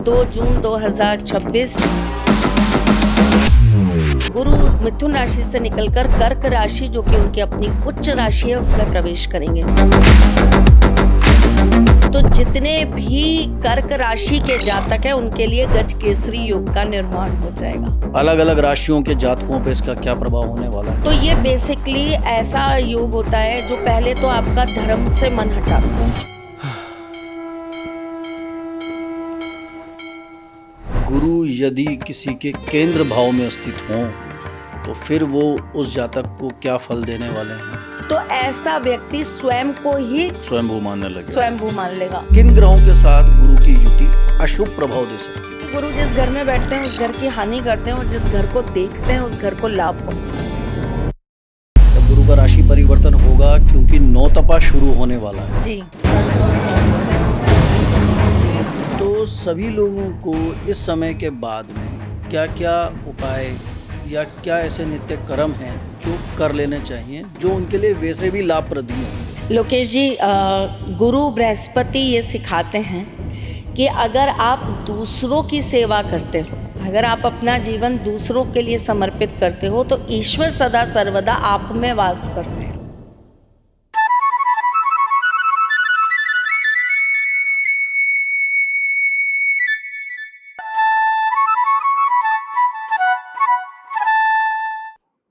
2 जून 2026 गुरु मिथुन राशि से निकलकर कर्क राशि, जो कि उनकी अपनी उच्च राशि है, उसमें प्रवेश करेंगे। तो जितने भी कर्क राशि के जातक हैं उनके लिए गजकेसरी योग का निर्माण हो जाएगा। अलग अलग राशियों के जातकों पे इसका क्या प्रभाव होने वाला है? तो ये बेसिकली ऐसा योग होता है जो पहले तो आपका धर्म से मन हटाता है। गुरु यदि किसी के केंद्र भाव में स्थित हों तो फिर वो उस जातक को क्या फल देने वाले हैं? तो ऐसा व्यक्ति स्वयं को ही स्वयंभू मानने लगे। स्वयंभू मान लेगा। किन ग्रहों के साथ गुरु की युति अशुभ प्रभाव दे सकती है? गुरु जिस घर में बैठते हैं उस घर की हानि करते हैं और जिस घर को देखते हैं उस घर को लाभ पहुंचते हैं। तो गुरु का राशि परिवर्तन होगा क्योंकि नौतपा शुरू होने वाला है जी। तो सभी लोगों को इस समय के बाद में क्या क्या उपाय या क्या ऐसे नित्य कर्म हैं जो कर लेने चाहिए जो उनके लिए वैसे भी लाभप्रद हों? लोकेश जी, गुरु बृहस्पति ये सिखाते हैं कि अगर आप दूसरों की सेवा करते हो, अगर आप अपना जीवन दूसरों के लिए समर्पित करते हो तो ईश्वर सदा सर्वदा आप में वास करते हैं।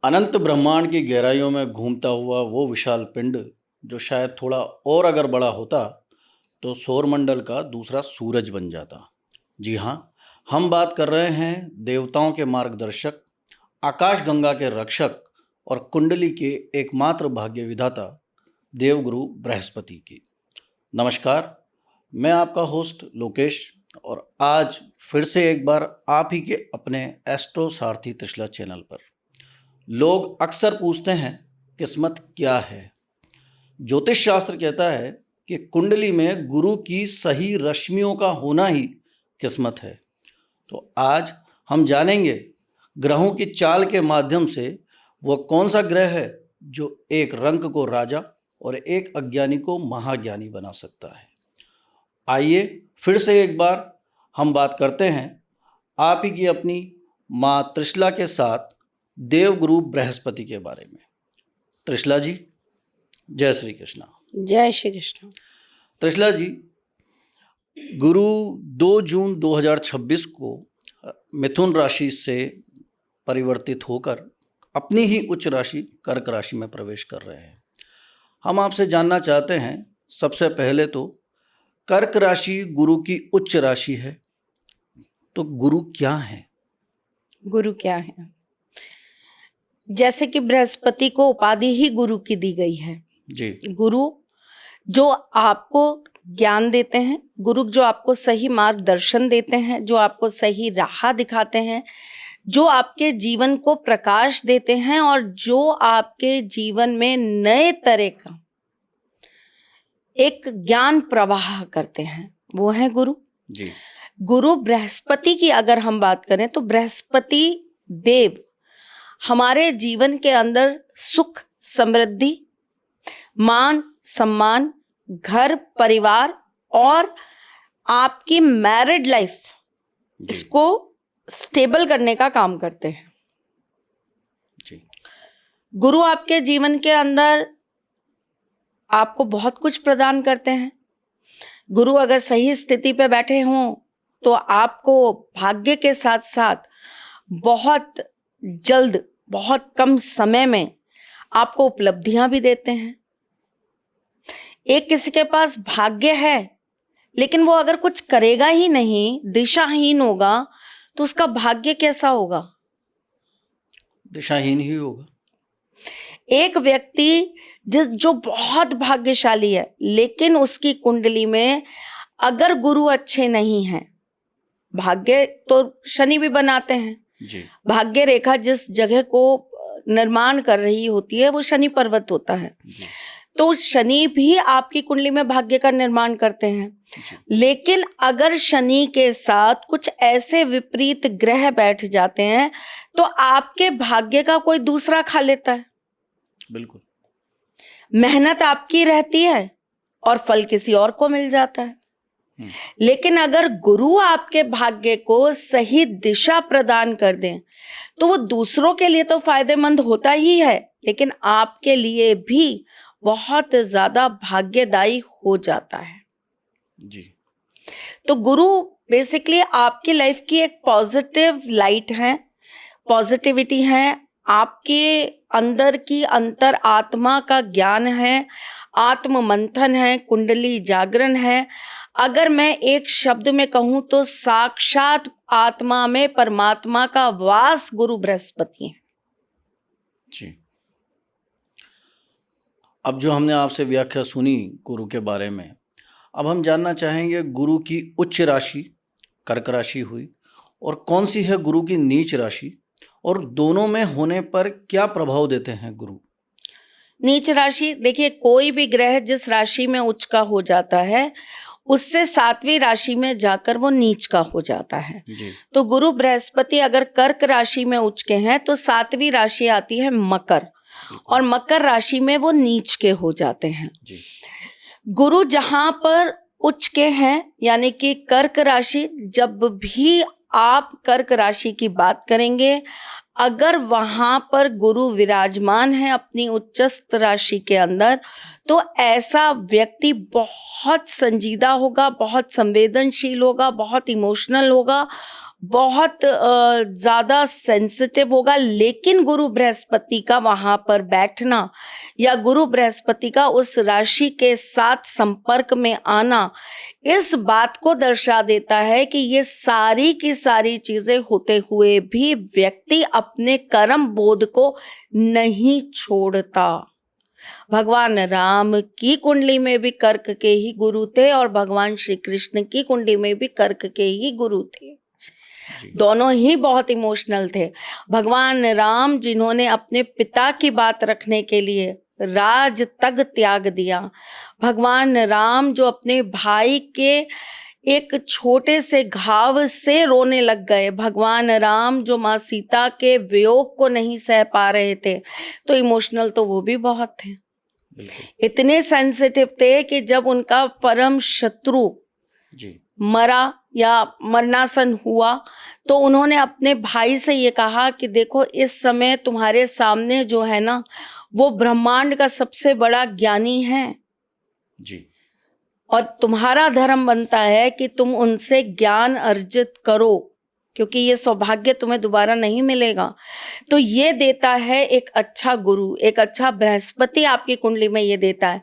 अनंत ब्रह्मांड की गहराइयों में घूमता हुआ वो विशाल पिंड जो शायद थोड़ा और अगर बड़ा होता तो सौरमंडल का दूसरा सूरज बन जाता। जी हाँ, हम बात कर रहे हैं देवताओं के मार्गदर्शक, आकाश गंगा के रक्षक और कुंडली के एकमात्र भाग्य विधाता देवगुरु बृहस्पति की। नमस्कार, मैं आपका होस्ट लोकेश और आज फिर से एक बार आप ही के अपने एस्ट्रो सारथी त्रिशला चैनल पर। लोग अक्सर पूछते हैं किस्मत क्या है। ज्योतिष शास्त्र कहता है कि कुंडली में गुरु की सही रश्मियों का होना ही किस्मत है। तो आज हम जानेंगे ग्रहों की चाल के माध्यम से वह कौन सा ग्रह है जो एक रंक को राजा और एक अज्ञानी को महाज्ञानी बना सकता है। आइए फिर से एक बार हम बात करते हैं आप ही की अपनी माँ त्रिशला के साथ देवगुरु बृहस्पति के बारे में। त्रिशला जी, जय श्री कृष्णा। जय श्री कृष्ण। त्रिशला जी, गुरु 2 जून 2026 को मिथुन राशि से परिवर्तित होकर अपनी ही उच्च राशि कर्क राशि में प्रवेश कर रहे हैं। हम आपसे जानना चाहते हैं, सबसे पहले तो कर्क राशि गुरु की उच्च राशि है, तो गुरु क्या है? गुरु क्या है? जैसे कि बृहस्पति को उपाधि ही गुरु की दी गई है जी। गुरु जो आपको ज्ञान देते हैं, गुरु जो आपको सही मार्गदर्शन देते हैं, जो आपको सही राह दिखाते हैं, जो आपके जीवन को प्रकाश देते हैं और जो आपके जीवन में नए तरह का एक ज्ञान प्रवाह करते हैं, वो है गुरु जी। गुरु बृहस्पति की अगर हम बात करें तो बृहस्पति देव हमारे जीवन के अंदर सुख, समृद्धि, मान, सम्मान, घर, परिवार और आपकी मैरिड लाइफ, इसको स्टेबल करने का काम करते हैं जी। गुरु आपके जीवन के अंदर आपको बहुत कुछ प्रदान करते हैं। गुरु अगर सही स्थिति पे बैठे हों तो आपको भाग्य के साथ साथ बहुत जल्द, बहुत कम समय में आपको उपलब्धियां भी देते हैं। एक किसी के पास भाग्य है लेकिन वो अगर कुछ करेगा ही नहीं, दिशाहीन होगा, तो उसका भाग्य कैसा होगा? दिशाहीन ही होगा। एक व्यक्ति जो बहुत भाग्यशाली है लेकिन उसकी कुंडली में अगर गुरु अच्छे नहीं हैं, भाग्य तो शनि भी बनाते हैं जी। भाग्य रेखा जिस जगह को निर्माण कर रही होती है वो शनि पर्वत होता है जी। तो शनि भी आपकी कुंडली में भाग्य का निर्माण करते हैं जी। लेकिन अगर शनि के साथ कुछ ऐसे विपरीत ग्रह बैठ जाते हैं तो आपके भाग्य का कोई दूसरा खा लेता है। बिल्कुल। मेहनत आपकी रहती है और फल किसी और को मिल जाता है। लेकिन अगर गुरु आपके भाग्य को सही दिशा प्रदान कर दें तो वो दूसरों के लिए तो फायदेमंद होता ही है, लेकिन आपके लिए भी बहुत ज्यादा भाग्यदायी हो जाता है। जी। तो गुरु बेसिकली आपकी लाइफ की एक पॉजिटिव लाइट है, पॉजिटिविटी है, आपके अंदर की अंतर आत्मा का ज्ञान है, आत्म मंथन है, कुंडली जागरण है। अगर मैं एक शब्द में कहूं तो साक्षात आत्मा में परमात्मा का वास गुरु बृहस्पति है। जी। अब जो हमने आपसे व्याख्या सुनी गुरु के बारे में, अब हम जानना चाहेंगे गुरु की उच्च राशि कर्क राशि हुई और कौन सी है गुरु की नीच राशि, और दोनों में होने पर क्या प्रभाव देते हैं गुरु? नीच राशि, देखिए कोई भी ग्रह जिस राशि में उच्च का हो जाता है उससे 7वीं राशि में जाकर वो नीच का हो जाता है। जी। तो गुरु बृहस्पति अगर कर्क राशि में उच्च के हैं तो 7वीं राशि आती है मकर, और मकर राशि में वो नीच के हो जाते हैं। जी। गुरु जहां पर उच्च के हैं यानी कि कर्क राशि, जब भी आप कर्क राशि की बात करेंगे, अगर वहां पर गुरु विराजमान है अपनी उच्चस्थ राशि के अंदर, तो ऐसा व्यक्ति बहुत संजीदा होगा, बहुत संवेदनशील होगा, बहुत इमोशनल होगा, बहुत ज़्यादा सेंसिटिव होगा। लेकिन गुरु बृहस्पति का वहां पर बैठना या गुरु बृहस्पति का उस राशि के साथ संपर्क में आना इस बात को दर्शा देता है कि ये सारी की सारी चीजें होते हुए भी व्यक्ति अपने कर्म बोध को नहीं छोड़ता। भगवान राम की कुंडली में भी कर्क के ही गुरु थे और भगवान श्री कृष्ण की कुंडली में भी कर्क के ही गुरु थे। दोनों ही बहुत इमोशनल थे। भगवान राम जिन्होंने अपने पिता की बात रखने के लिए राज तक त्याग दिया, भगवान राम जो अपने भाई के एक छोटे से घाव से रोने लग गए, भगवान राम जो माँ सीता के वियोग को नहीं सह पा रहे थे, तो इमोशनल तो वो भी बहुत थे। इतने सेंसिटिव थे कि जब उनका परम शत्रु जी। मरा या मरणासन हुआ तो उन्होंने अपने भाई से ये कहा कि देखो इस समय तुम्हारे सामने जो है ना वो ब्रह्मांड का सबसे बड़ा ज्ञानी है जी। और तुम्हारा धर्म बनता है कि तुम उनसे ज्ञान अर्जित करो, क्योंकि ये सौभाग्य तुम्हें दोबारा नहीं मिलेगा। तो ये देता है एक अच्छा गुरु, एक अच्छा बृहस्पति आपकी कुंडली में ये देता है।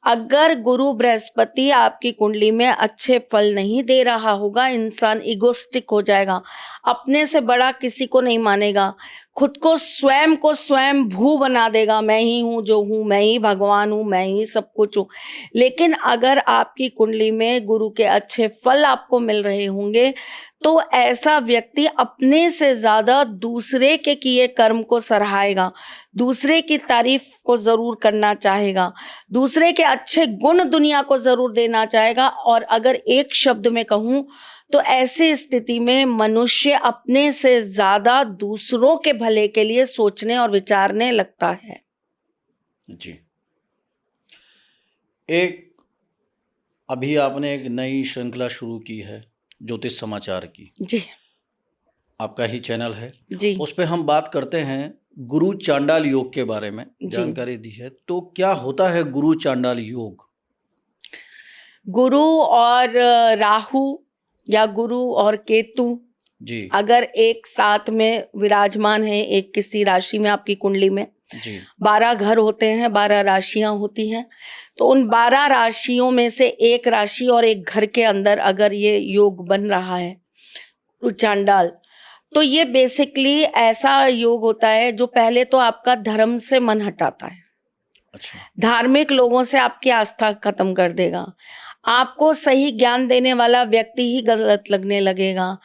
अगर गुरु बृहस्पति आपकी कुंडली में अच्छे फल नहीं दे रहा होगा, इंसान इगोस्टिक हो जाएगा, अपने से बड़ा किसी को नहीं मानेगा, खुद को स्वयं भू बना देगा, मैं ही हूँ जो हूँ, मैं ही भगवान हूँ, मैं ही सब कुछ हूँ। लेकिन अगर आपकी कुंडली में गुरु के अच्छे फल आपको मिल रहे होंगे तो ऐसा व्यक्ति अपने से ज्यादा दूसरे के किए कर्म को सराहेगा, दूसरे की तारीफ को जरूर करना चाहेगा, दूसरे के अच्छे गुण दुनिया को जरूर देना चाहेगा। और अगर एक शब्द में कहूँ तो ऐसी स्थिति में मनुष्य अपने से ज्यादा दूसरों के भले के लिए सोचने और विचारने लगता है। जी। अभी आपने एक नई श्रृंखला शुरू की है ज्योतिष समाचार की। जी। आपका ही चैनल है जी। उस पे हम बात करते हैं गुरु चांडाल योग के बारे में जानकारी दी है। तो क्या होता है गुरु चांडाल योग? गुरु और राहु या गुरु और केतु जी। अगर एक साथ में विराजमान है एक किसी राशि में आपकी कुंडली में, जी। 12 घर होते हैं, 12 राशियां होती हैं, तो उन 12 राशियों में से एक राशि और एक घर के अंदर अगर ये योग बन रहा है चांडाल, तो ये बेसिकली ऐसा योग होता है जो पहले तो आपका धर्म से मन हटाता है। अच्छा। धार्मिक लोगों से आपकी आस्था खत्म कर देगा, आपको सही ज्ञान देने वाला व्यक्ति ही गलत लगने लगेगा,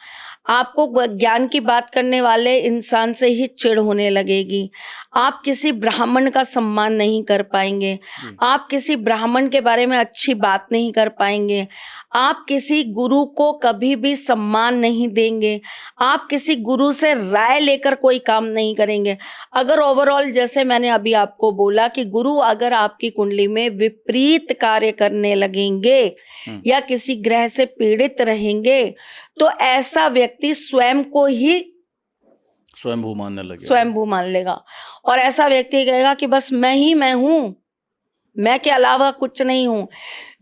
आपको ज्ञान की बात करने वाले इंसान से ही चिढ़ होने लगेगी। आप किसी ब्राह्मण का सम्मान नहीं कर पाएंगे। जी आप किसी ब्राह्मण के बारे में अच्छी बात नहीं कर पाएंगे। आप किसी गुरु को कभी भी सम्मान नहीं देंगे। आप किसी गुरु से राय लेकर कोई काम नहीं करेंगे। अगर ओवरऑल जैसे मैंने अभी आपको बोला कि गुरु अगर आपकी कुंडली में विपरीत कार्य करने लगेंगे या किसी ग्रह से पीड़ित रहेंगे तो ऐसा व्यक्ति स्वयं को ही स्वयंभू मानने लगे। स्वयंभू मान लेगा और ऐसा व्यक्ति कहेगा कि बस मैं ही मैं हूं, मैं के अलावा कुछ नहीं हूं।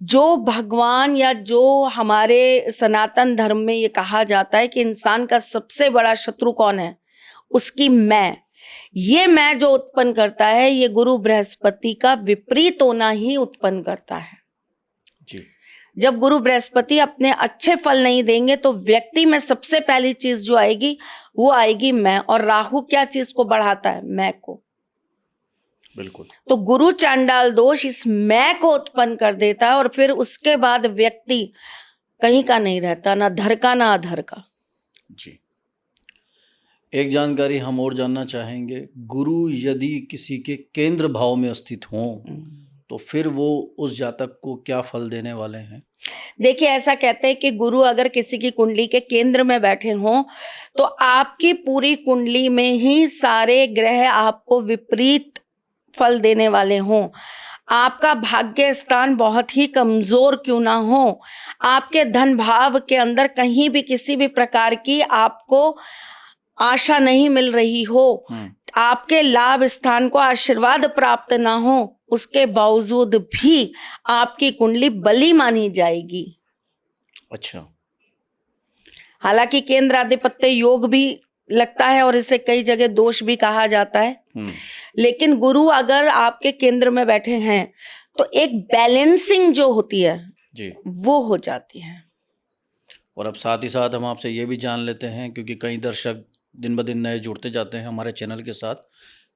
जो भगवान या जो हमारे सनातन धर्म में ये कहा जाता है कि इंसान का सबसे बड़ा शत्रु कौन है, उसकी मैं। ये मैं जो उत्पन्न करता है ये गुरु बृहस्पति का विपरीत होना ही उत्पन्न करता है। जी जब गुरु बृहस्पति अपने अच्छे फल नहीं देंगे तो व्यक्ति में सबसे पहली चीज जो आएगी वो आएगी मैं। और राहु क्या चीज को बढ़ाता है, मैं को। बिल्कुल। तो गुरु चांडाल दोष इस मैं को उत्पन्न कर देता है और फिर उसके बाद व्यक्ति कहीं का नहीं रहता, ना धर का ना अधर का। जी एक जानकारी हम और जानना चाहेंगे, गुरु यदि किसी के केंद्र भाव में स्थित हों तो फिर वो उस जातक को क्या फल देने वाले हैं? देखिए ऐसा कहते हैं कि गुरु अगर किसी की कुंडली के केंद्र में बैठे हों तो आपकी पूरी कुंडली में ही सारे ग्रह आपको विपरीत फल देने वाले हों। आपका भाग्य स्थान बहुत ही कमजोर क्यों ना हो, आपके धन भाव के अंदर कहीं भी किसी भी प्रकार की आपको आशा नहीं मिल रही हो, आपके लाभ स्थान को आशीर्वाद प्राप्त ना हो, उसके बावजूद भी आपकी कुंडली बली मानी जाएगी। अच्छा। हालांकि केंद्र आधिपत्य योग भी लगता है और इसे कई जगह दोष भी कहा जाता है, लेकिन गुरु अगर आपके केंद्र में बैठे हैं तो एक बैलेंसिंग जो होती है जी वो हो जाती है। और अब साथ ही साथ हम आपसे ये भी जान लेते हैं, क्योंकि कई दर्शक दिन ब दिन नए जुड़ते जाते हैं हमारे चैनल के साथ,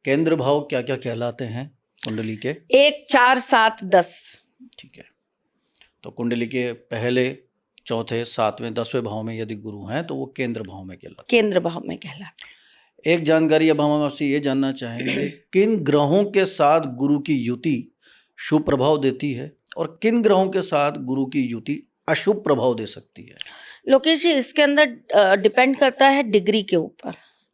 केंद्र भाव क्या क्या कहलाते हैं कुंडली के? 1, 4, 7, 10। ठीक है। तो कुंडली के पहले, चौथे, 7वें, 10वें भाव में यदि गुरु हैं तो वो केंद्र भाव में कहलाते हैं। केंद्र भाव में कहलाते हैं। एक जानकारी अब हम आपसे ये जानना चाहेंगे, किन ग्रहों के साथ गुरु की युति शुभ प्रभाव देती है और किन ग्रहों के साथ गुरु की युति अशुभ प्रभाव दे सकती है? लोकेश जी इसके अंदर डिपेंड करता है डिग्री के ऊपर।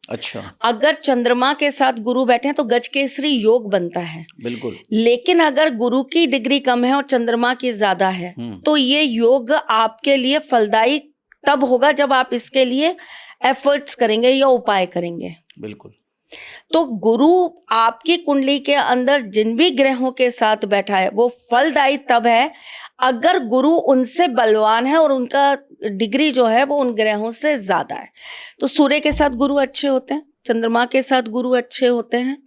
अच्छा। अगर चंद्रमा के साथ गुरु बैठे हैं तो गजकेसरी योग बनता है। बिल्कुल। लेकिन अगर गुरु की डिग्री कम है और चंद्रमा की ज्यादा है तो ये योग आपके लिए फलदायी तब होगा जब आप इसके लिए एफर्ट्स करेंगे या उपाय करेंगे। बिल्कुल। तो गुरु आपकी कुंडली के अंदर जिन भी ग्रहों के साथ बैठा है वो फलदायी तब है अगर गुरु उनसे बलवान है और उनका डिग्री जो है वो उन ग्रहों से ज्यादा है। तो सूर्य के साथ गुरु अच्छे होते हैं, चंद्रमा के साथ गुरु अच्छे होते हैं।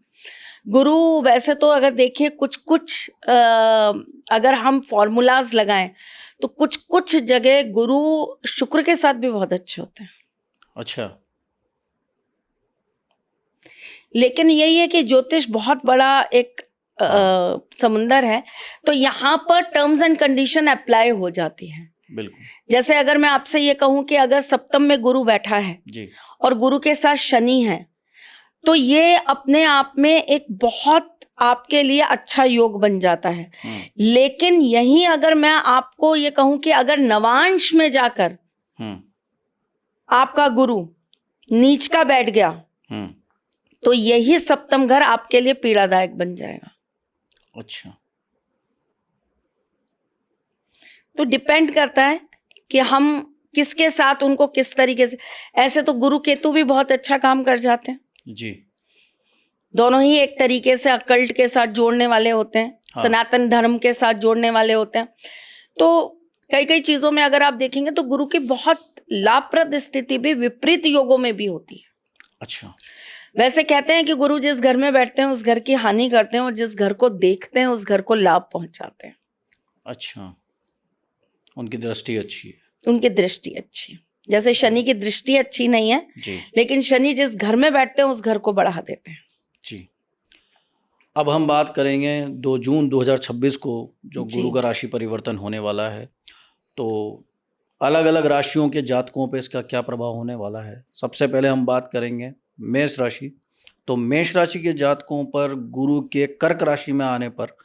गुरु वैसे तो अगर देखिए कुछ कुछ अगर हम फॉर्मूलाज लगाएं तो कुछ कुछ जगह गुरु शुक्र के साथ भी बहुत अच्छे होते हैं। अच्छा। लेकिन यही है कि ज्योतिष बहुत बड़ा एक समुंदर है, तो यहाँ पर टर्म्स एंड कंडीशन अप्लाई हो जाती है। बिल्कुल। जैसे अगर मैं आपसे ये कहूं कि अगर सप्तम में गुरु बैठा है जी और गुरु के साथ शनि है तो ये अपने आप में एक बहुत आपके लिए अच्छा योग बन जाता है। लेकिन यहीं अगर मैं आपको ये कहूं कि अगर नवांश में जाकर आपका गुरु नीच का बैठ गया तो यही सप्तम घर आपके लिए पीड़ादायक बन जाएगा। अच्छा। तो डिपेंड करता है कि हम किसके साथ उनको किस तरीके से। ऐसे तो गुरु केतु भी बहुत अच्छा काम कर जाते हैं जी। दोनों ही एक तरीके से अकल्ट के साथ जोड़ने वाले होते हैं। हाँ। सनातन धर्म के साथ जोड़ने वाले होते हैं। तो कई कई चीजों में अगर आप देखेंगे तो गुरु की बहुत लाभप्रद स्थिति भी विपरीत योगों में भी होती है। अच्छा। वैसे कहते हैं कि गुरु जिस घर में बैठते हैं उस घर की हानि करते हैं और जिस घर को देखते हैं उस घर को लाभ पहुंचाते हैं। अच्छा, उनकी दृष्टि अच्छी है। उनकी दृष्टि अच्छी है। जैसे शनि की दृष्टि अच्छी नहीं है जी। लेकिन शनि जिस घर में बैठते हैं उस घर को बढ़ा देते हैं। जी। अब हम बात करेंगे 2 जून 2026 को जो गुरु का राशि परिवर्तन होने वाला है। तो अलग अलग राशियों के जातकों पे इसका क्या प्रभाव होने वाला है। सबसे पहले हम बात करेंगे मेष राशि। तो मेष राशि के जातकों पर गुरु के कर्क राशि में आने पर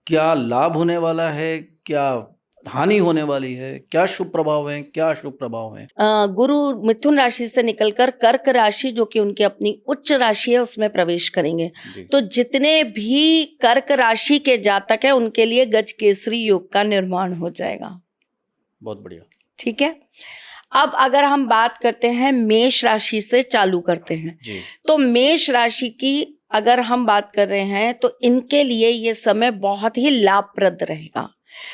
क्या लाभ होने वाला है, क्या हानि होने वाली है, क्या शुभ प्रभाव है, क्या अशुभ प्रभाव है। गुरु मिथुन राशि से निकलकर कर्क राशि, जो कि उनकी अपनी उच्च राशि है, उसमें प्रवेश करेंगे। जी। तो जितने भी कर्क राशि के जातक हैं उनके लिए गज केसरी योग का निर्माण हो जाएगा। बहुत बढ़िया। ठीक है। अब अगर हम बात करते हैं मेष राशि से चालू करते हैं जी। तो मेष राशि की अगर हम बात कर रहे हैं तो इनके लिए ये समय बहुत ही लाभप्रद रहेगा।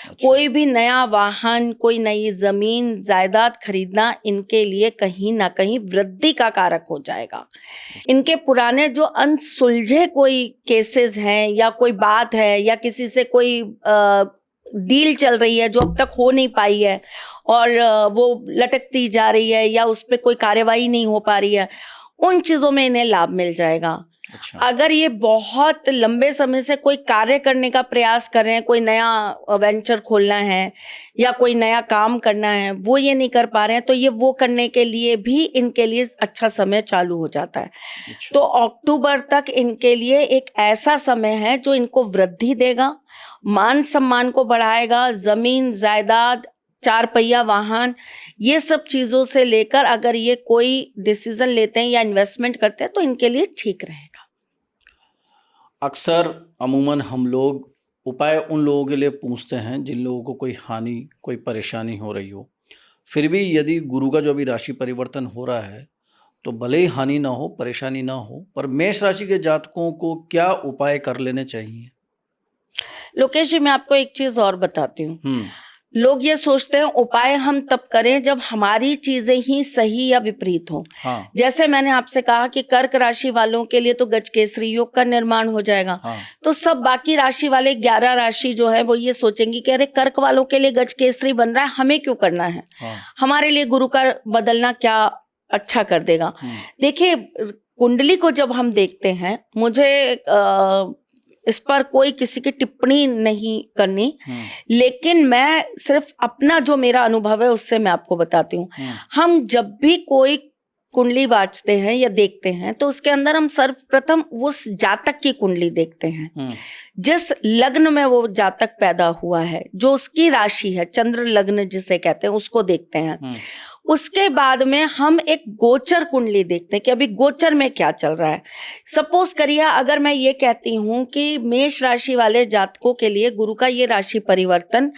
अच्छा। कोई भी नया वाहन, कोई नई जमीन जायदाद खरीदना इनके लिए कहीं ना कहीं वृद्धि का कारक हो जाएगा। इनके पुराने जो अनसुलझे कोई केसेस हैं या कोई बात है या किसी से कोई डील चल रही है जो अब तक हो नहीं पाई है और वो लटकती जा रही है या उस पर कोई कार्यवाही नहीं हो पा रही है, उन चीजों में इन्हें लाभ मिल जाएगा। अच्छा। अगर ये बहुत लंबे समय से कोई कार्य करने का प्रयास कर रहे हैं, कोई नया वेंचर खोलना है या कोई नया काम करना है, वो ये नहीं कर पा रहे हैं, तो ये वो करने के लिए भी इनके लिए अच्छा समय चालू हो जाता है। अच्छा। तो अक्टूबर तक इनके लिए एक ऐसा समय है जो इनको वृद्धि देगा, मान सम्मान को बढ़ाएगा। जमीन जायदाद, चार पहिया वाहन, ये सब चीजों से लेकर अगर ये कोई डिसीजन लेते हैं या इन्वेस्टमेंट करते हैं तो इनके लिए ठीक रहेगा। अक्सर अमूमन हम लोग उपाय उन लोगों के लिए पूछते हैं जिन लोगों को कोई हानि, कोई परेशानी हो रही हो। फिर भी यदि गुरु का जो अभी राशि परिवर्तन हो रहा है तो भले ही हानि ना हो, परेशानी ना हो, पर मेष राशि के जातकों को क्या उपाय कर लेने चाहिए। लोकेश जी, मैं आपको एक चीज और बताती हूँ। लोग ये सोचते हैं उपाय हम तब करें जब हमारी चीजें ही सही या विपरीत हो। हाँ। जैसे मैंने आपसे कहा कि कर्क राशि वालों के लिए तो गज केसरी योग का निर्माण हो जाएगा। हाँ। तो सब बाकी राशि वाले 11 राशि जो है वो ये सोचेंगी कि अरे कर्क वालों के लिए गज केसरी बन रहा है, हमें क्यों करना है। हाँ। हमारे लिए गुरु का बदलना क्या अच्छा कर देगा। देखिए, कुंडली को जब हम देखते हैं, मुझे इस पर कोई किसी की टिप्पणी नहीं करनी, लेकिन मैं सिर्फ अपना जो मेरा अनुभव है उससे मैं आपको बताती हूँ। हम जब भी कोई कुंडली वाचते हैं या देखते हैं तो उसके अंदर हम सर्वप्रथम उस जातक की कुंडली देखते हैं, जिस लग्न में वो जातक पैदा हुआ है, जो उसकी राशि है, चंद्र लग्न जिसे कहते हैं, उसको देखते हैं। उसके बाद में हम एक गोचर कुंडली देखते हैं कि अभी गोचर में क्या चल रहा है। सपोज करिए अगर मैं ये कहती हूँ कि मेष राशि वाले जातकों के लिए गुरु का ये राशि परिवर्तन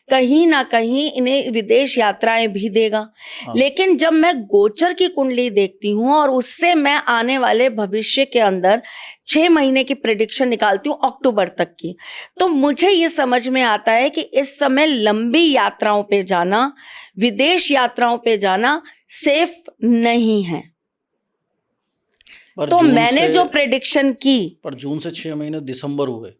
कहीं ना कहीं इन्हें विदेश यात्राएं भी देगा। लेकिन जब मैं गोचर की कुंडली देखती हूँ और उससे मैं आने वाले भविष्य के अंदर 6 महीने की प्रेडिक्शन निकालती हूँ अक्टूबर तक की, तो मुझे ये समझ में आता है कि इस समय लंबी यात्राओं पे जाना, विदेश यात्राओं पे जाना सेफ नहीं है। तो मैंने जो प्रेडिक्शन की, पर जून से 6 महीने दिसंबर हुए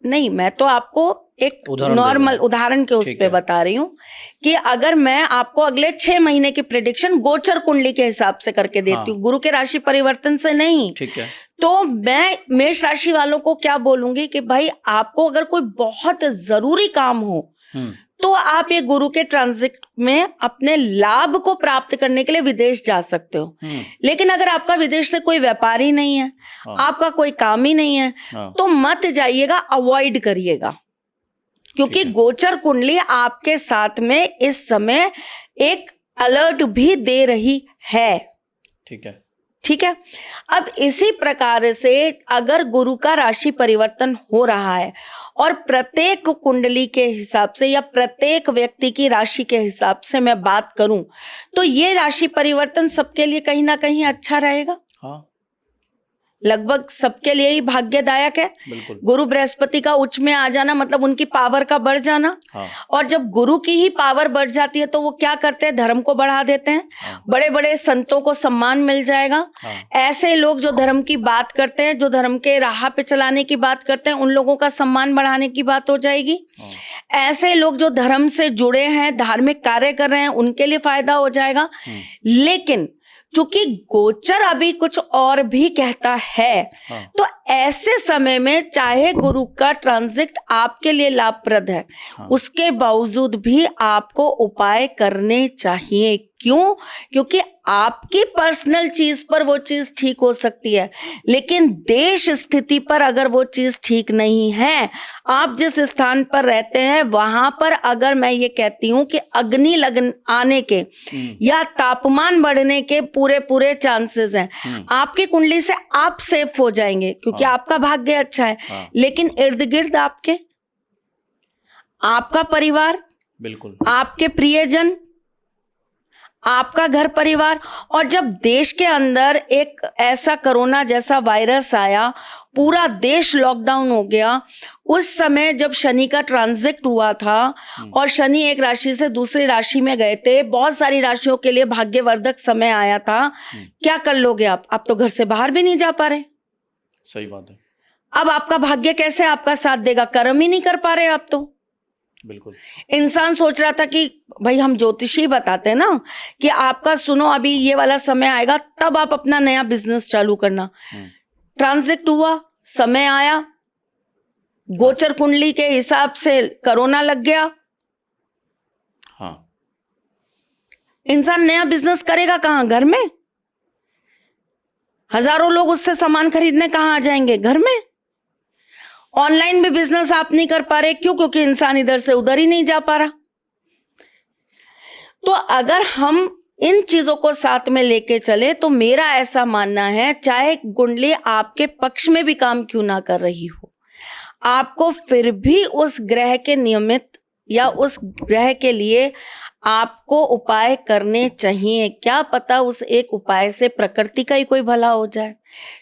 नहीं, मैं तो आपको एक नॉर्मल उदाहरण के उस पे बता रही हूँ कि अगर मैं आपको अगले 6 महीने की प्रेडिक्शन गोचर कुंडली के हिसाब से करके देती हूँ, गुरु के राशि परिवर्तन से नहीं, ठीक है, तो मैं मेष राशि वालों को क्या बोलूंगी कि भाई आपको अगर कोई बहुत जरूरी काम हो तो आप ये गुरु के ट्रांजिट में अपने लाभ को प्राप्त करने के लिए विदेश जा सकते हो। लेकिन अगर आपका विदेश से कोई व्यापार ही नहीं है, आपका कोई काम ही नहीं है, तो मत जाइएगा, अवॉइड करिएगा, क्योंकि गोचर कुंडली आपके साथ में इस समय एक अलर्ट भी दे रही है। ठीक है, ठीक है। अब इसी प्रकार से अगर गुरु का राशि परिवर्तन हो रहा है और प्रत्येक कुंडली के हिसाब से या प्रत्येक व्यक्ति की राशि के हिसाब से मैं बात करूं तो ये राशि परिवर्तन सबके लिए कहीं ना कहीं अच्छा रहेगा। हाँ, लगभग सबके लिए ही भाग्यदायक है। बिल्कुल। गुरु बृहस्पति का उच्च में आ जाना मतलब उनकी पावर का बढ़ जाना। हाँ। और जब गुरु की ही पावर बढ़ जाती है तो वो क्या करते हैं, धर्म को बढ़ा देते हैं। हाँ। बड़े बड़े संतों को सम्मान मिल जाएगा। हाँ। ऐसे लोग जो धर्म की बात करते हैं, जो धर्म के राह पे चलाने की बात करते हैं, उन लोगों का सम्मान बढ़ाने की बात हो जाएगी। हाँ। ऐसे लोग जो धर्म से जुड़े हैं, धार्मिक कार्य कर रहे हैं, उनके लिए फायदा हो जाएगा। लेकिन चूंकि गोचर अभी कुछ और भी कहता है, हाँ। तो ऐसे समय में चाहे गुरु का ट्रांजिट आपके लिए लाभप्रद है, हाँ। उसके बावजूद भी आपको उपाय करने चाहिए। क्यों? क्योंकि आपकी पर्सनल चीज पर वो चीज ठीक हो सकती है, लेकिन देश स्थिति पर अगर वो चीज ठीक नहीं है, आप जिस स्थान पर रहते हैं वहां पर अगर मैं ये कहती हूं कि अग्नि लगन आने के या तापमान बढ़ने के पूरे पूरे चांसेस हैं, आपकी कुंडली से आप सेफ हो जाएंगे क्योंकि हाँ। आपका भाग्य अच्छा है। हाँ। लेकिन इर्द गिर्द आपके, आपका परिवार, बिल्कुल। आपके प्रियजन, आपका घर परिवार, और जब देश के अंदर एक ऐसा कोरोना जैसा वायरस आया, पूरा देश लॉकडाउन हो गया, उस समय जब शनि का ट्रांजिट हुआ था और शनि एक राशि से दूसरी राशि में गए थे, बहुत सारी राशियों के लिए भाग्यवर्धक समय आया था। क्या कर लोगे आप तो घर से बाहर भी नहीं जा पा रहे। सही बात है। अब आपका भाग्य कैसे आपका साथ देगा? कर्म ही नहीं कर पा रहे आप तो। बिल्कुल। इंसान सोच रहा था कि भाई हम ज्योतिषी बताते हैं ना कि आपका सुनो अभी ये वाला समय आएगा तब आप अपना नया बिजनेस चालू करना। ट्रांजिट हुआ, समय आया, गोचर कुंडली के हिसाब से कोरोना लग गया। हाँ। इंसान नया बिजनेस करेगा कहां? घर में। हजारों लोग उससे सामान खरीदने कहां आ जाएंगे? घर में। ऑनलाइन भी बिजनेस आप नहीं कर पा रहे। क्यों? क्योंकि इंसान इधर से उधर ही नहीं जा पा रहा। तो अगर हम इन चीजों को साथ में लेके चले तो मेरा ऐसा मानना है, चाहे कुंडली आपके पक्ष में भी काम क्यों ना कर रही हो, आपको फिर भी उस ग्रह के नियमित या उस ग्रह के लिए आपको उपाय करने चाहिए। क्या पता उस एक उपाय से प्रकृति का ही कोई भला हो जाए,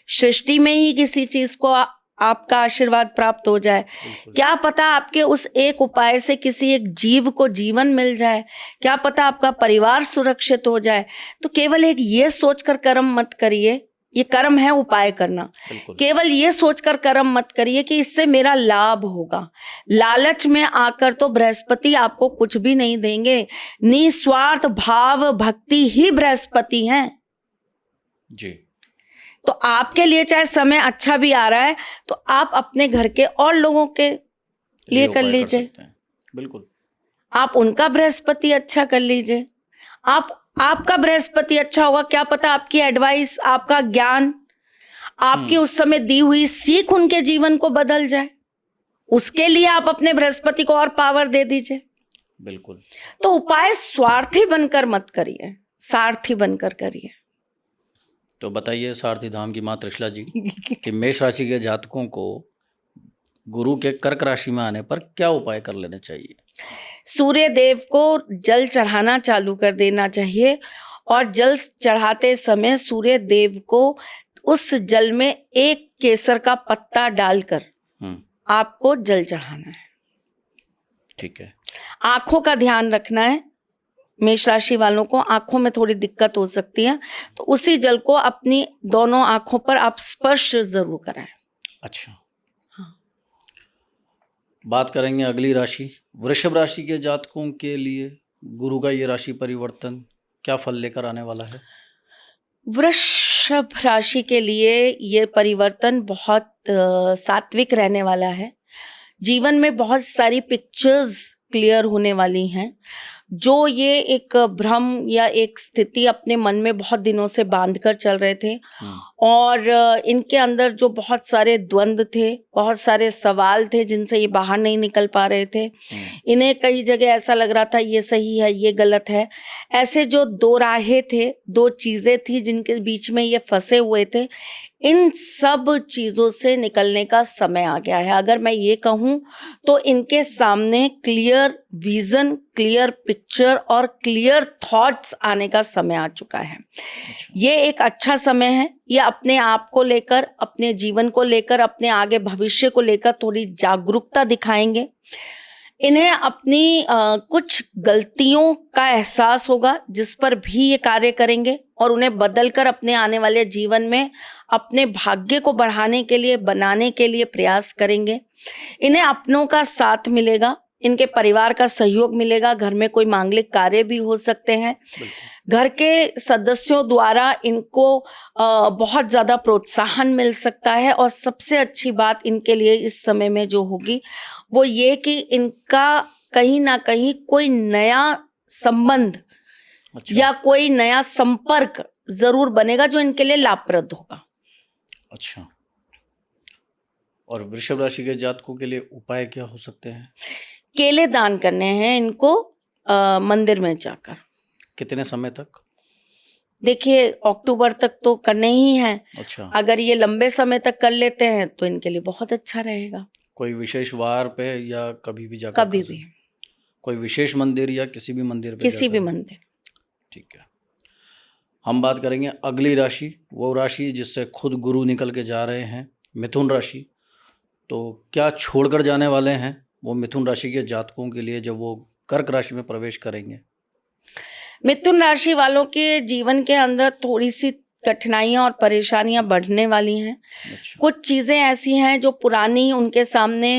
सृष्टि में ही किसी चीज को आपका आशीर्वाद प्राप्त हो जाए। क्या पता आपके उस एक उपाय से किसी एक जीव को जीवन मिल जाए। क्या पता आपका परिवार सुरक्षित हो जाए। तो केवल एक ये सोचकर कर्म मत करिए, ये कर्म है उपाय करना। केवल ये सोचकर कर्म मत करिए कि इससे मेरा लाभ होगा। लालच में आकर तो बृहस्पति आपको कुछ भी नहीं देंगे। निस्वार्थ भाव भक्ति ही बृहस्पति हैं जी। तो आपके लिए चाहे समय अच्छा भी आ रहा है तो आप अपने घर के और लोगों के लिए कर लीजिए। बिल्कुल। आप उनका बृहस्पति अच्छा कर लीजिए। आपका बृहस्पति अच्छा होगा, क्या पता आपकी एडवाइस, आपका ज्ञान, आपकी उस समय दी हुई सीख उनके जीवन को बदल जाए। उसके लिए आप अपने बृहस्पति को और पावर दे दीजिए। बिल्कुल। तो उपाय स्वार्थी बनकर मत करिए, सारथी बनकर करिए। तो बताइए सारथी धाम की मां त्रिशला जी कि मेष राशि के जातकों को गुरु के कर्क राशि में आने पर क्या उपाय कर लेने चाहिए? सूर्य देव को जल चढ़ाना चालू कर देना चाहिए और जल चढ़ाते समय सूर्य देव को उस जल में एक केसर का पत्ता डालकर आपको जल चढ़ाना है। ठीक है। आंखों का ध्यान रखना है। मेष राशि वालों को आंखों में थोड़ी दिक्कत हो सकती है, तो उसी जल को अपनी दोनों आंखों पर आप स्पर्श जरूर कराएं। अच्छा। हाँ। बात करेंगे अगली राशि वृषभ राशि के जातकों के लिए गुरु का ये राशि परिवर्तन क्या फल लेकर आने वाला है? वृषभ राशि के लिए ये परिवर्तन बहुत सात्विक रहने वाला है। जीवन में बहुत सारी पिक्चर्स क्लियर होने वाली हैं। जो ये एक भ्रम या एक स्थिति अपने मन में बहुत दिनों से बांध कर चल रहे थे और इनके अंदर जो बहुत सारे द्वंद्व थे, बहुत सारे सवाल थे जिनसे ये बाहर नहीं निकल पा रहे थे, इन्हें कई जगह ऐसा लग रहा था ये सही है ये गलत है, ऐसे जो दो राहें थे, दो चीजें थी जिनके बीच में ये फंसे हुए थे, इन सब चीजों से निकलने का समय आ गया है। अगर मैं ये कहूँ तो इनके सामने क्लियर विजन, क्लियर पिक्चर और क्लियर थॉट्स आने का समय आ चुका है। ये एक अच्छा समय है। ये अपने आप को लेकर, अपने जीवन को लेकर, अपने आगे भविष्य को लेकर थोड़ी जागरूकता दिखाएंगे। इन्हें अपनी कुछ गलतियों का एहसास होगा जिस पर भी ये कार्य करेंगे और उन्हें बदलकर अपने आने वाले जीवन में अपने भाग्य को बढ़ाने के लिए, बनाने के लिए प्रयास करेंगे। इन्हें अपनों का साथ मिलेगा, इनके परिवार का सहयोग मिलेगा, घर में कोई मांगलिक कार्य भी हो सकते हैं, घर के सदस्यों द्वारा इनको बहुत ज़्यादा प्रोत्साहन मिल सकता है। और सबसे अच्छी बात इनके लिए इस समय में जो होगी वो ये कि इनका कहीं ना कहीं कोई नया संबंध या कोई नया संपर्क जरूर बनेगा जो इनके लिए लाभप्रद होगा। अच्छा, और वृषभ राशि के जातकों के लिए उपाय क्या हो सकते हैं? केले दान करने हैं इनको मंदिर में जाकर। कितने समय तक? देखिए, अक्टूबर तक तो करने ही हैं। अच्छा, अगर ये लंबे समय तक कर लेते हैं तो इनके लिए बहुत अच्छा रहेगा। कोई विशेष वार पे या कभी भी जाकर? कभी भी, कोई विशेष मंदिर या किसी भी मंदिर पे किसी जाकर? भी मंदिर। ठीक है। हम बात करेंगे अगली राशि, वो राशि जिससे खुद गुरु निकल के जा रहे हैं, मिथुन राशि। तो क्या छोड़कर जाने वाले हैं वो मिथुन राशि के जातकों के लिए जब वो कर्क राशि में प्रवेश करेंगे? मिथुन राशि वालों के जीवन के अंदर थोड़ी सी कठिनाइयां और परेशानियां बढ़ने वाली हैं। अच्छा, कुछ चीजें ऐसी हैं जो पुरानी उनके सामने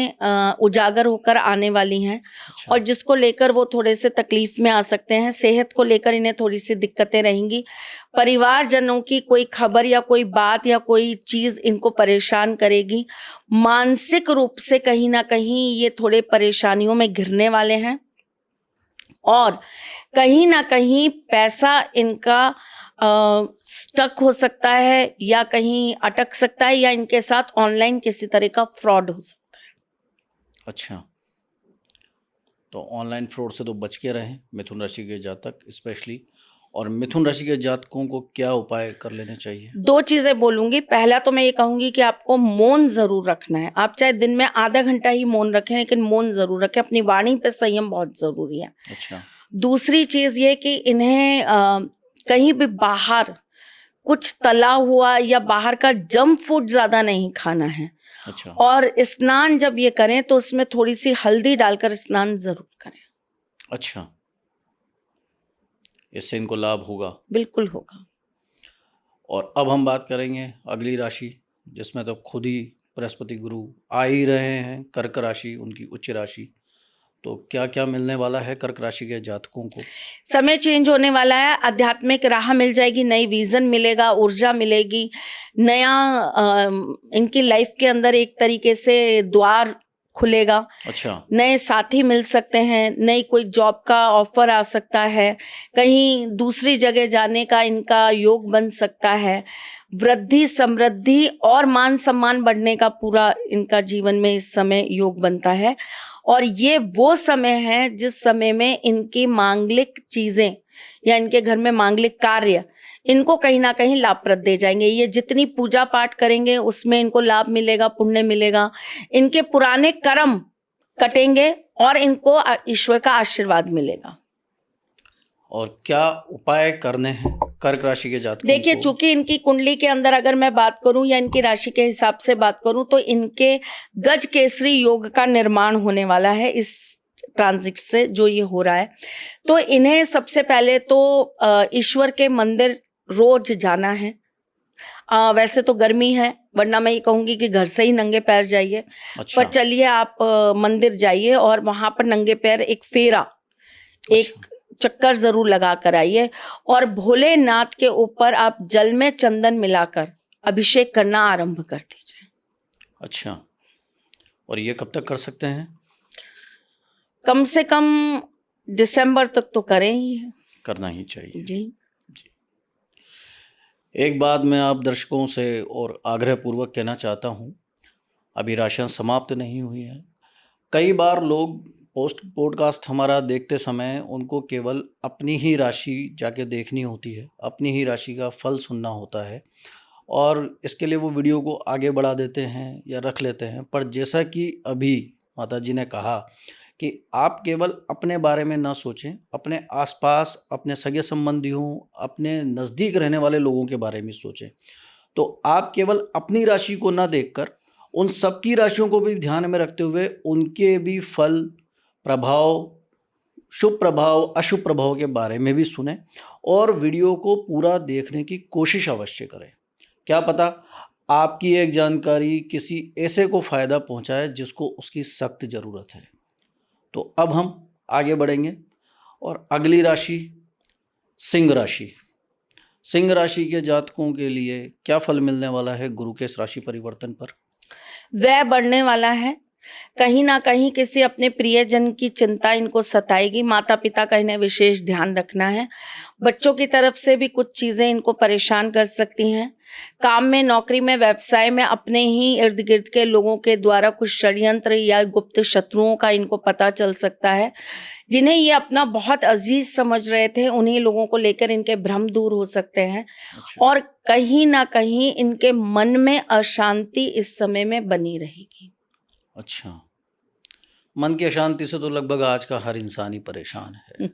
उजागर होकर आने वाली हैं अच्छा, और जिसको लेकर वो थोड़े से तकलीफ में आ सकते हैं। सेहत को लेकर इन्हें थोड़ी सी दिक्कतें रहेंगी। परिवारजनों की कोई खबर या कोई बात या कोई चीज इनको परेशान करेगी। मानसिक रूप से कहीं ना कहीं ये थोड़े परेशानियों में घिरने वाले हैं और कहीं ना कहीं पैसा इनका स्टक हो सकता है या कहीं अटक सकता है या इनके साथ ऑनलाइन किसी तरह का फ्रॉड हो सकता है। अच्छा, तो ऑनलाइन फ्रॉड से तो बच के रहें मिथुन राशि के जातक स्पेशली। और मिथुन राशि के जातकों को क्या उपाय कर लेने चाहिए? दो चीजें बोलूंगी। पहला तो मैं ये कहूंगी कि आपको मौन जरूर रखना है। आप चाहे दिन में आधा घंटा ही मौन रखें, लेकिन मौन जरूर रखें। अपनी वाणी पे संयम बहुत जरूरी है। अच्छा, दूसरी चीज ये कि इन्हें कहीं भी बाहर कुछ तला हुआ या बाहर का जंक फूड ज्यादा नहीं खाना है। अच्छा, और स्नान जब ये करें तो उसमें थोड़ी सी हल्दी डालकर स्नान जरूर करें। अच्छा, इससे इनको लाभ होगा? बिल्कुल होगा। और अब हम बात करेंगे अगली राशि जिसमें तो खुद ही बृहस्पति गुरु आ ही रहे हैं, कर्क राशि उनकी उच्च राशि। तो क्या क्या मिलने वाला है कर्क राशि के जातकों को? समय चेंज होने वाला है। आध्यात्मिक राह मिल जाएगी, नई विजन मिलेगा, ऊर्जा मिलेगी, नया इनकी लाइफ के अंदर एक तरीके से द्वार खुलेगा। अच्छा, नए साथी मिल सकते हैं, नई कोई जॉब का ऑफर आ सकता है, कहीं दूसरी जगह जाने का इनका योग बन सकता है। वृद्धि, समृद्धि और मान सम्मान बढ़ने का पूरा इनका जीवन में इस समय योग बनता है। और ये वो समय है जिस समय में इनकी मांगलिक चीजें या इनके घर में मांगलिक कार्य इनको कहीं ना कहीं लाभप्रद दे जाएंगे। ये जितनी पूजा पाठ करेंगे उसमें इनको लाभ मिलेगा, पुण्य मिलेगा। इनके पुराने कर्म कटेंगे और इनको ईश्वर का आशीर्वाद मिलेगा। और क्या उपाय करने हैं कर्क राशि के जातकों देखिए, को? चूंकि इनकी कुंडली के अंदर अगर मैं बात करूं या इनकी राशि के हिसाब से बात करूं तो इनके गज केसरी योग का निर्माण होने वाला है इस ट्रांजिट से जो ये हो रहा है। तो इन्हें सबसे पहले तो ईश्वर के मंदिर रोज जाना है। वैसे तो गर्मी है, वरना मैं ये कहूंगी कि घर से ही नंगे पैर जाइए। अच्छा, पर चलिए आप मंदिर जाइए और वहां पर नंगे पैर एक फेरा, एक चक्कर जरूर लगा कर आइए और भोलेनाथ के ऊपर आप जल में चंदन मिलाकर अभिषेक करना आरंभ कर दीजिए। अच्छा, और ये कब तक कर सकते हैं? कम से कम दिसंबर तक तो करें ही। करना ही चाहिए जी। एक बात मैं आप दर्शकों से और आग्रहपूर्वक कहना चाहता हूँ, अभी राशियाँ समाप्त नहीं हुई हैं। कई बार लोग पॉडकास्ट हमारा देखते समय उनको केवल अपनी ही राशि जाके देखनी होती है, अपनी ही राशि का फल सुनना होता है और इसके लिए वो वीडियो को आगे बढ़ा देते हैं या रख लेते हैं। पर जैसा कि अभी माता जी ने कहा कि आप केवल अपने बारे में ना सोचें, अपने आसपास, अपने सगे संबंधियों, अपने नज़दीक रहने वाले लोगों के बारे में सोचें। तो आप केवल अपनी राशि को ना देखकर उन सबकी राशियों को भी ध्यान में रखते हुए उनके भी फल, प्रभाव, शुभ प्रभाव, अशुभ प्रभाव के बारे में भी सुनें और वीडियो को पूरा देखने की कोशिश अवश्य करें। क्या पता आपकी एक जानकारी किसी ऐसे को फ़ायदा पहुंचाए जिसको उसकी सख्त ज़रूरत है। तो अब हम आगे बढ़ेंगे और अगली राशि सिंह राशि। सिंह राशि के जातकों के लिए क्या फल मिलने वाला है गुरु के इस राशि परिवर्तन पर? व्यय बढ़ने वाला है। कहीं ना कहीं किसी अपने प्रियजन की चिंता इनको सताएगी। माता पिता का इन्हें विशेष ध्यान रखना है। बच्चों की तरफ से भी कुछ चीजें इनको परेशान कर सकती हैं। काम में, नौकरी में, व्यवसाय में अपने ही इर्द गिर्द के लोगों के द्वारा कुछ षड्यंत्र या गुप्त शत्रुओं का इनको पता चल सकता है। जिन्हें ये अपना बहुत अजीज समझ रहे थे, उन्हीं लोगों को लेकर इनके भ्रम दूर हो सकते हैं। अच्छा। और कहीं ना कहीं इनके मन में अशांति इस समय में बनी रहेगी। अच्छा, मन की अशांति से तो लगभग आज का हर इंसान ही परेशान है।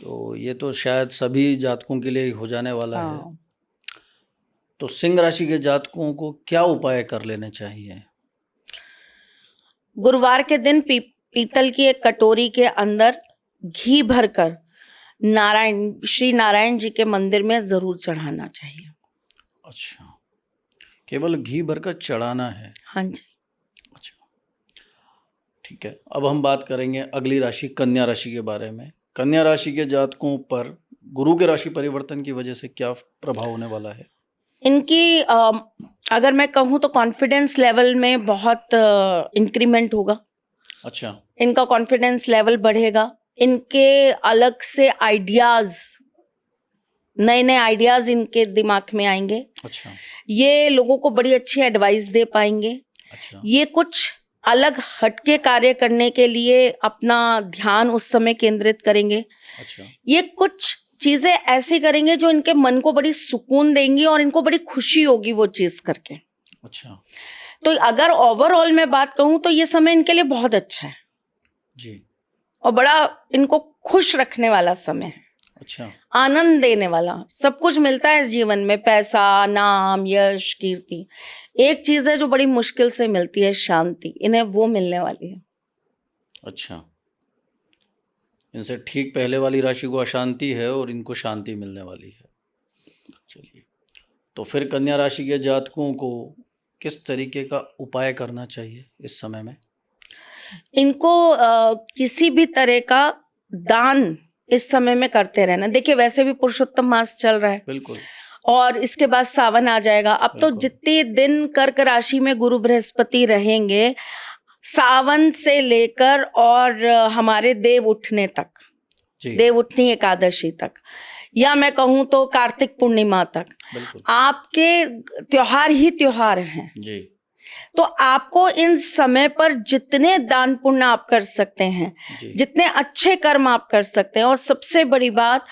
तो ये तो शायद सभी जातकों के लिए हो जाने वाला है। हाँ। तो सिंह राशि के जातकों को क्या उपाय कर लेने चाहिए? गुरुवार के दिन पीतल की एक कटोरी के अंदर घी भरकर श्री नारायण जी के मंदिर में जरूर चढ़ाना चाहिए। अच्छा, केवल घी भरकर चढ़ाना है? हाँ जी। अच्छा, ठीक है। अब हम बात करेंगे अगली राशि कन्या राशि के बारे में। कन्या राशि के जातकों पर गुरु के राशि परिवर्तन की वजह से क्या प्रभाव होने वाला है? इनकी अगर मैं कहूँ तो कॉन्फिडेंस लेवल में बहुत इंक्रीमेंट होगा। अच्छा। इनका कॉन्फिडेंस लेवल बढ़ेगा। इनके अलग से आइडियाज, नए नए आइडियाज इनके दिमाग में आएंगे। अच्छा। ये लोगों को बड़ी अच्छी एडवाइस दे पाएंगे। अच्छा। ये कुछ अलग हटके कार्य करने के लिए अपना ध्यान उस समय केंद्रित करेंगे। अच्छा। ये कुछ चीजें ऐसी करेंगे जो इनके मन को बड़ी सुकून देंगी और इनको बड़ी खुशी होगी वो चीज करके। अच्छा। तो अगर ओवरऑल मैं बात कहूँ तो ये समय इनके लिए बहुत अच्छा है जी। और बड़ा इनको खुश रखने वाला समय है। अच्छा। आनंद देने वाला। सब कुछ मिलता है इस जीवन में, पैसा, नाम, यश, कीर्ति। एक चीज है जो बड़ी मुश्किल से मिलती है, शांति। इन्हें वो मिलने वाली है। अच्छा, इनसे ठीक पहले वाली राशि को अशांति है और इनको शांति मिलने वाली है। चलिए, तो फिर कन्या राशि के जातकों को किस तरीके का उपाय करना चाहिए इस समय में? इनको किसी भी तरह का दान इस समय में करते रहना। देखिए, वैसे भी पुरुषोत्तम मास चल रहा है। बिल्कुल। और इसके बाद सावन आ जाएगा। अब तो बिल्कुल। जितने दिन कर्क राशि में गुरु बृहस्पति रहेंगे, सावन से लेकर और हमारे देव उठने तक, जी। देव उठनी एकादशी तक, या मैं कहूँ तो कार्तिक पूर्णिमा तक, बिल्कुल। आपके त्योहार ही त्योहार हैं। जी। तो आपको इन समय पर जितने दान पुण्य आप कर सकते हैं, जी। जितने अच्छे कर्म आप कर सकते हैं, और सबसे बड़ी बात,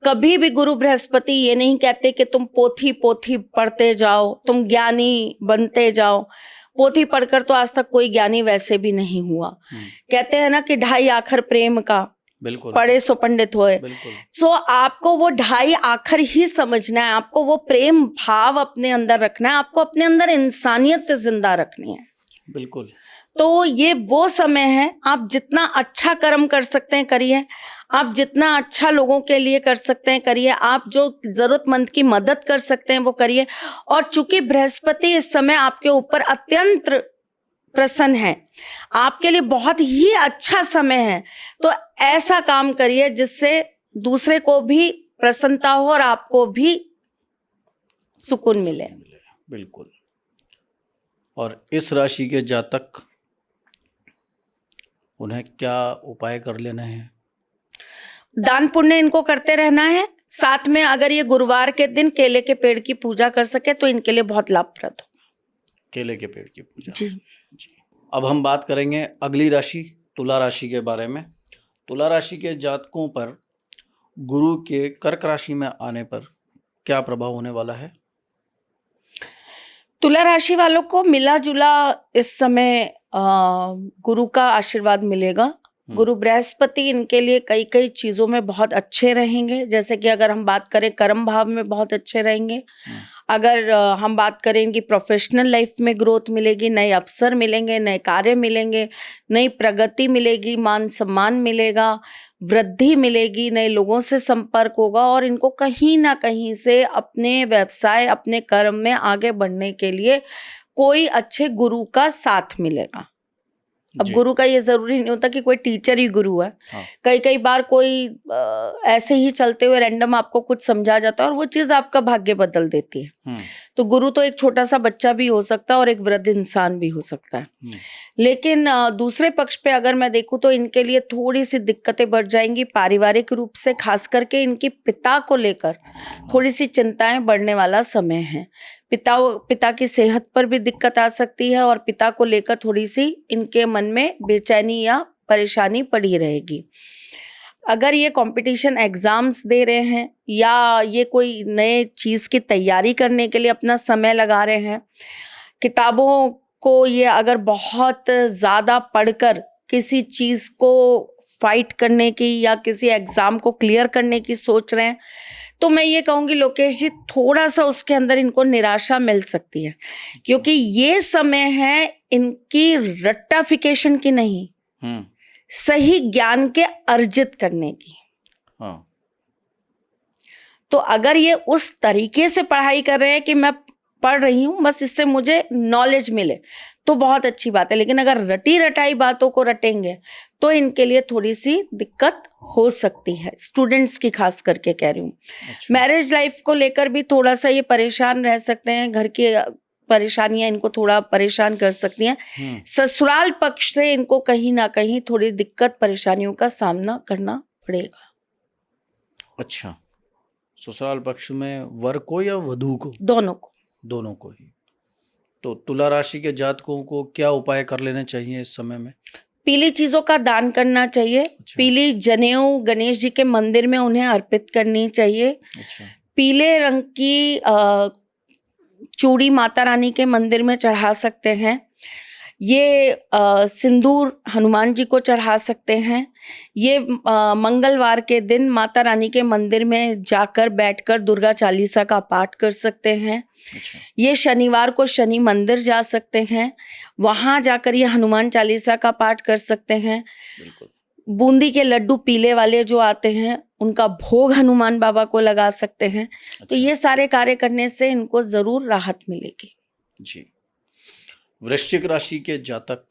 कभी भी गुरु बृहस्पति ये नहीं कहते कि तुम पोथी पोथी पढ़ते जाओ, तुम ज्ञानी बनते जाओ। पोथी पढ़कर तो आज तक कोई ज्ञानी वैसे भी नहीं हुआ। कहते हैं ना कि ढाई आखर प्रेम का, बिल्कुल। पढ़े सो पंडित होए। बिल्कुल। सो आपको वो ढाई आखर ही समझना है। आपको वो प्रेम भाव अपने अंदर रखना है। आपको अपने अंदर इंसानियत जिंदा रखनी है। बिल्कुल। तो ये वो समय है, आप जितना अच्छा कर्म कर सकते हैं करिए। आप जितना अच्छा लोगों के लिए कर सकते हैं करिए। आप जो जरूरतमंद की मदद कर सकते हैं वो करिए। और चूंकि बृहस्पति इस समय आपके ऊपर अत्यंत प्रसन्न है, आपके लिए बहुत ही अच्छा समय है, तो ऐसा काम करिए जिससे दूसरे को भी प्रसन्नता हो और आपको भी सुकून मिले। बिल्कुल। और इस राशि के जातक, उन्हें क्या उपाय कर लेना है? दान पुण्य इनको करते रहना है। साथ में अगर ये गुरुवार के दिन केले के पेड़ की पूजा कर सके तो इनके लिए बहुत लाभप्रद होगा। केले के पेड़ की पूजा। जी। जी। अब हम बात करेंगे अगली राशि तुला राशि के बारे में। तुला राशि के जातकों पर गुरु के कर्क राशि में आने पर क्या प्रभाव होने वाला है? तुला राशि वालों को मिला जुला इस समय गुरु का आशीर्वाद मिलेगा। गुरु बृहस्पति इनके लिए कई कई चीजों में बहुत अच्छे रहेंगे। जैसे कि अगर हम बात करें कर्म भाव में बहुत अच्छे रहेंगे। अगर हम बात करें इनकी प्रोफेशनल लाइफ में ग्रोथ मिलेगी, नए अवसर मिलेंगे, नए कार्य मिलेंगे, नई प्रगति मिलेगी, मान सम्मान मिलेगा, वृद्धि मिलेगी, नए लोगों से संपर्क होगा और इनको कहीं ना कहीं से अपने व्यवसाय, अपने कर्म में आगे बढ़ने के लिए कोई अच्छे गुरु का साथ मिलेगा। अब जी। गुरु का ये जरूरी नहीं होता कि कोई टीचर ही गुरु है। हाँ। कई बार कोई ऐसे ही चलते हुए रैंडम आपको कुछ समझा जाता है और वो चीज आपका भाग्य बदल देती है। तो गुरु तो एक छोटा सा बच्चा भी हो सकता है और एक वृद्ध इंसान भी हो सकता है। लेकिन दूसरे पक्ष पे अगर मैं देखूं तो इनके लिए थोड़ी सी दिक्कतें बढ़ जाएंगी पारिवारिक रूप से, खास करके इनकी पिता को लेकर थोड़ी सी चिंताएं बढ़ने वाला समय है। पिता की सेहत पर भी दिक्कत आ सकती है और पिता को लेकर थोड़ी सी इनके मन में बेचैनी या परेशानी पड़ी रहेगी। अगर ये कंपटीशन एग्जाम्स दे रहे हैं या ये कोई नए चीज की तैयारी करने के लिए अपना समय लगा रहे हैं, किताबों को ये अगर बहुत ज्यादा पढ़कर किसी चीज को फाइट करने की या किसी एग्जाम को क्लियर करने की सोच रहे हैं, तो मैं ये कहूंगी लोकेश जी थोड़ा सा उसके अंदर इनको निराशा मिल सकती है, क्योंकि ये समय है इनकी रट्टाफिकेशन की नहीं, सही ज्ञान के अर्जित करने की। हाँ। तो अगर ये उस तरीके से पढ़ाई कर रहे हैं कि मैं पढ़ रही हूं बस इससे मुझे नॉलेज मिले, तो बहुत अच्छी बात है। लेकिन अगर रटी रटाई बातों को रटेंगे तो इनके लिए थोड़ी सी दिक्कत हो सकती है, स्टूडेंट्स की खास करके कह रही हूँ। अच्छा। मैरिज लाइफ को लेकर भी थोड़ा सा ये परेशान रह सकते हैं, घर की परेशानियां इनको थोड़ा परेशान कर सकती हैं। ससुराल पक्ष से इनको कहीं ना कहीं थोड़ी दिक्कत परेशानियों का सामना करना पड़ेगा। अच्छा, ससुराल पक्ष में वर को या वधू को? दोनों को ही। तो तुला राशि के जातकों को क्या उपाय कर लेने चाहिए इस समय में? पीली चीजों का दान करना चाहिए। अच्छा। पीली जनेऊ गणेश जी के मंदिर में उन्हें अर्पित करनी चाहिए। अच्छा। पीले रंग की चूड़ी माता रानी के मंदिर में चढ़ा सकते हैं। ये सिंदूर हनुमान जी को चढ़ा सकते हैं। ये मंगलवार के दिन माता रानी के मंदिर में जाकर बैठकर दुर्गा चालीसा का पाठ कर सकते हैं। अच्छा। ये शनिवार को शनि मंदिर जा सकते हैं, वहां जाकर ये हनुमान चालीसा का पाठ कर सकते हैं। बिल्कुल। बूंदी के लड्डू पीले वाले जो आते हैं उनका भोग हनुमान बाबा को लगा सकते हैं। अच्छा। तो ये सारे कार्य करने से इनको जरूर राहत मिलेगी। जी। वृश्चिक राशि के जातक,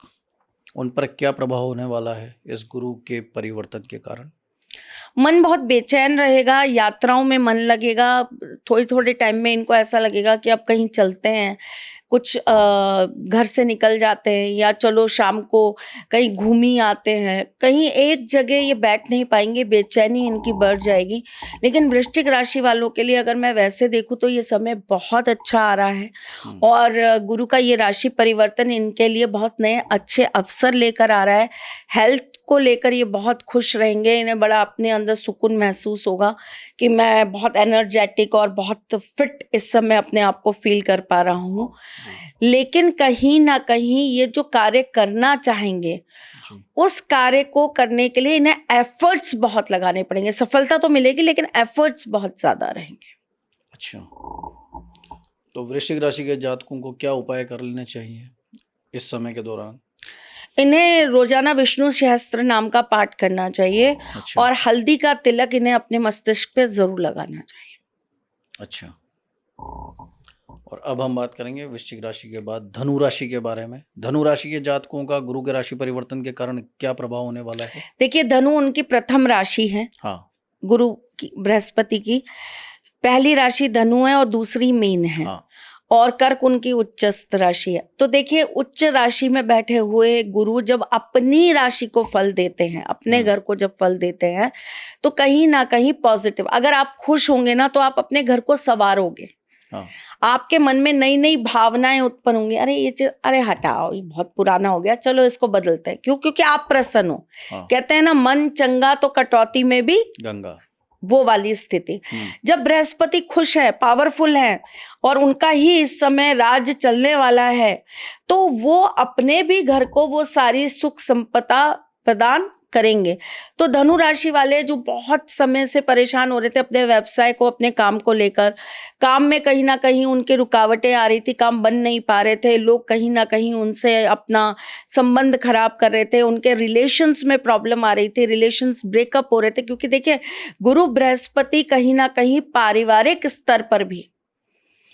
उन पर क्या प्रभाव होने वाला है इस गुरु के परिवर्तन के कारण? मन बहुत बेचैन रहेगा, यात्राओं में मन लगेगा। थोड़े टाइम में इनको ऐसा लगेगा कि अब कहीं चलते हैं, कुछ घर से निकल जाते हैं या चलो शाम को कहीं घूम ही आते हैं। कहीं एक जगह ये बैठ नहीं पाएंगे, बेचैनी इनकी बढ़ जाएगी। लेकिन वृश्चिक राशि वालों के लिए अगर मैं वैसे देखूं तो ये समय बहुत अच्छा आ रहा है और गुरु का ये राशि परिवर्तन इनके लिए बहुत नए अच्छे अवसर लेकर आ रहा है। हेल्थ को लेकर ये बहुत खुश रहेंगे, इन्हें बड़ा अपने अंदर सुकून महसूस होगा कि मैं बहुत एनर्जेटिक और बहुत फिट इस समय अपने आप को फील कर पा रहा हूँ। लेकिन कहीं ना कहीं ये जो कार्य करना चाहेंगे उस कार्य को करने के लिए इन्हें एफर्ट्स बहुत लगाने पड़ेंगे। सफलता तो मिलेगी लेकिन एफर्ट्स बहुत ज्यादा रहेंगे। अच्छा, तो वृश्चिक राशि के जातकों को क्या उपाय कर लेने चाहिए इस समय के दौरान? इन्हें रोजाना विष्णु सहस्त्र नाम का पाठ करना चाहिए। अच्छा। और हल्दी का तिलक इन्हें अपने मस्तिष्क पे जरूर लगाना चाहिए। अच्छा, और अब हम बात करेंगे वृश्चिक राशि के बाद धनु राशि के बारे में। धनु राशि के जातकों का गुरु के राशि परिवर्तन के कारण क्या प्रभाव होने वाला है? देखिए, धनु उनकी प्रथम राशि है। हाँ। गुरु की, बृहस्पति की पहली राशि धनु है और दूसरी मीन है। हाँ। और कर्क उनकी उच्चस्थ राशि है। तो देखिए, उच्च राशि में बैठे हुए गुरु जब अपनी राशि को फल देते हैं, अपने घर को जब फल देते हैं, तो कहीं ना कहीं पॉजिटिव, अगर आप खुश होंगे ना तो आप अपने घर को संवारोगे। हाँ। आपके मन में नई नई भावनाएं उत्पन्न होंगी। अरे ये चीज, अरे हटाओ, ये बहुत पुराना हो गया, चलो इसको बदलते हैं। क्यों? क्योंकि आप प्रसन्न हो। हाँ। कहते हैं ना, मन चंगा तो कटौती में भी गंगा, वो वाली स्थिति। जब बृहस्पति खुश है, पावरफुल है और उनका ही इस समय राज्य चलने वाला है, तो वो अपने भी घर को वो सारी सुख संपदा प्रदान करेंगे। तो धनु राशि वाले जो बहुत समय से परेशान हो रहे थे अपने व्यवसाय को, अपने काम को लेकर, काम में कहीं ना कहीं उनके रुकावटें आ रही थी, काम बन नहीं पा रहे थे, लोग कहीं ना कहीं उनसे अपना संबंध खराब कर रहे थे, उनके रिलेशंस में प्रॉब्लम आ रही थी, रिलेशंस ब्रेकअप हो रहे थे। क्योंकि देखिए, गुरु बृहस्पति कहीं ना कहीं पारिवारिक स्तर पर भी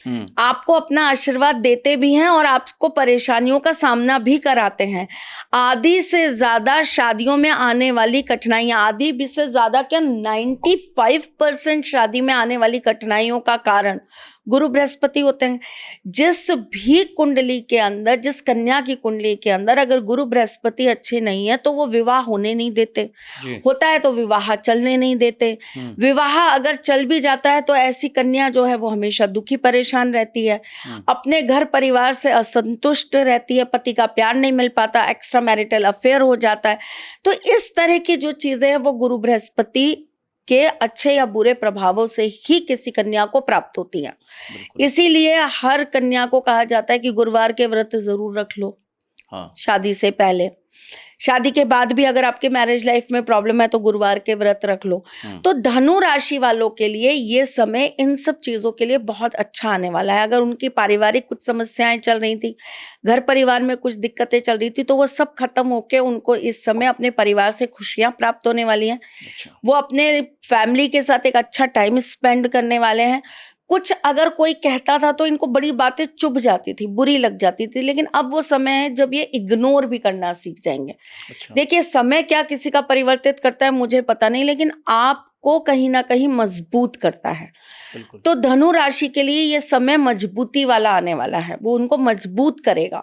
आपको अपना आशीर्वाद देते भी हैं और आपको परेशानियों का सामना भी कराते हैं। आधी से ज्यादा शादियों में आने वाली कठिनाइयां, आधी भी से ज्यादा क्या 95% शादी में आने वाली कठिनाइयों का कारण गुरु बृहस्पति होते हैं। जिस भी कुंडली के अंदर, जिस कन्या की कुंडली के अंदर अगर गुरु बृहस्पति अच्छे नहीं है तो वो विवाह होने नहीं देते, होता है तो विवाह चलने नहीं देते। विवाह अगर चल भी जाता है तो ऐसी कन्या जो है वो हमेशा दुखी परेशान रहती है, अपने घर परिवार से असंतुष्ट रहती है, पति का प्यार नहीं मिल पाता, एक्स्ट्रा मैरिटल अफेयर हो जाता है। तो इस तरह की जो चीजें हैं वो गुरु बृहस्पति के अच्छे या बुरे प्रभावों से ही किसी कन्या को प्राप्त होती हैं। इसीलिए हर कन्या को कहा जाता है कि गुरुवार के व्रत जरूर रख लो। शादी से पहले, शादी के बाद भी अगर आपके मैरिज लाइफ में प्रॉब्लम है तो गुरुवार के व्रत रख लो। तो धनु राशि वालों के लिए ये समय इन सब चीजों के लिए बहुत अच्छा आने वाला है। अगर उनकी पारिवारिक कुछ समस्याएं चल रही थी, घर परिवार में कुछ दिक्कतें चल रही थी, तो वो सब खत्म होके उनको इस समय अपने परिवार से खुशियां प्राप्त होने वाली हैं। वो अपने फैमिली के साथ एक अच्छा टाइम स्पेंड करने वाले हैं। कुछ अगर कोई कहता था तो इनको बड़ी बातें चुभ जाती थी, बुरी लग जाती थी, लेकिन अब वो समय है जब ये इग्नोर भी करना सीख जाएंगे। देखिए, समय क्या किसी का परिवर्तित करता है मुझे पता नहीं, लेकिन आपको कहीं ना कहीं मजबूत करता है। तो धनु राशि के लिए ये समय मजबूती वाला आने वाला है, वो उनको मजबूत करेगा।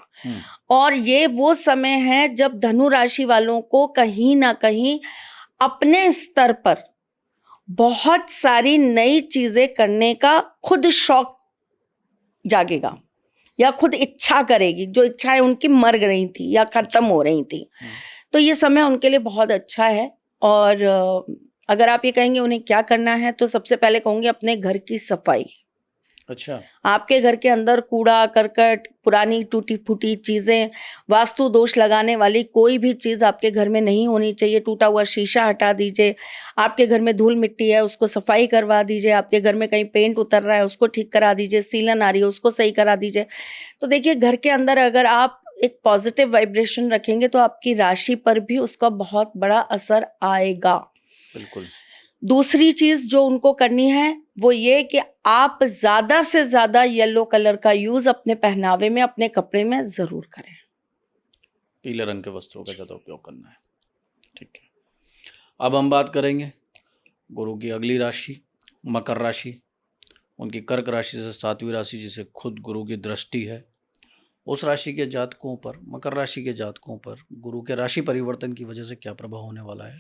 और ये वो समय है जब धनु राशि वालों को कहीं ना कहीं अपने स्तर पर बहुत सारी नई चीजें करने का खुद शौक जागेगा या खुद इच्छा करेगी। जो इच्छाएं उनकी मर रही थी या खत्म हो रही थी, तो ये समय उनके लिए बहुत अच्छा है। और अगर आप ये कहेंगे उन्हें क्या करना है, तो सबसे पहले कहूंगी अपने घर की सफाई। अच्छा, आपके घर के अंदर कूड़ा करकट, पुरानी टूटी फूटी चीजें, वास्तु दोष लगाने वाली कोई भी चीज आपके घर में नहीं होनी चाहिए। टूटा हुआ शीशा हटा दीजिए, आपके घर में धूल मिट्टी है उसको सफाई करवा दीजिए, आपके घर में कहीं पेंट उतर रहा है उसको ठीक करा दीजिए, सीलन आ रही है उसको सही करा दीजिए। तो देखिए, घर के अंदर अगर आप एक पॉजिटिव वाइब्रेशन रखेंगे तो आपकी राशि पर भी उसका बहुत बड़ा असर आएगा। बिल्कुल। दूसरी चीज जो उनको करनी है वो ये कि आप ज्यादा से ज्यादा येलो कलर का यूज अपने पहनावे में, अपने कपड़े में जरूर करें। पीले रंग के वस्त्रों का ज्यादा उपयोग करना है। ठीक है, अब हम बात करेंगे गुरु की अगली राशि मकर राशि। उनकी कर्क राशि से 7वीं राशि जिसे खुद गुरु की दृष्टि है, उस राशि के जातकों पर, मकर राशि के जातकों पर गुरु के राशि परिवर्तन की वजह से क्या प्रभाव होने वाला है?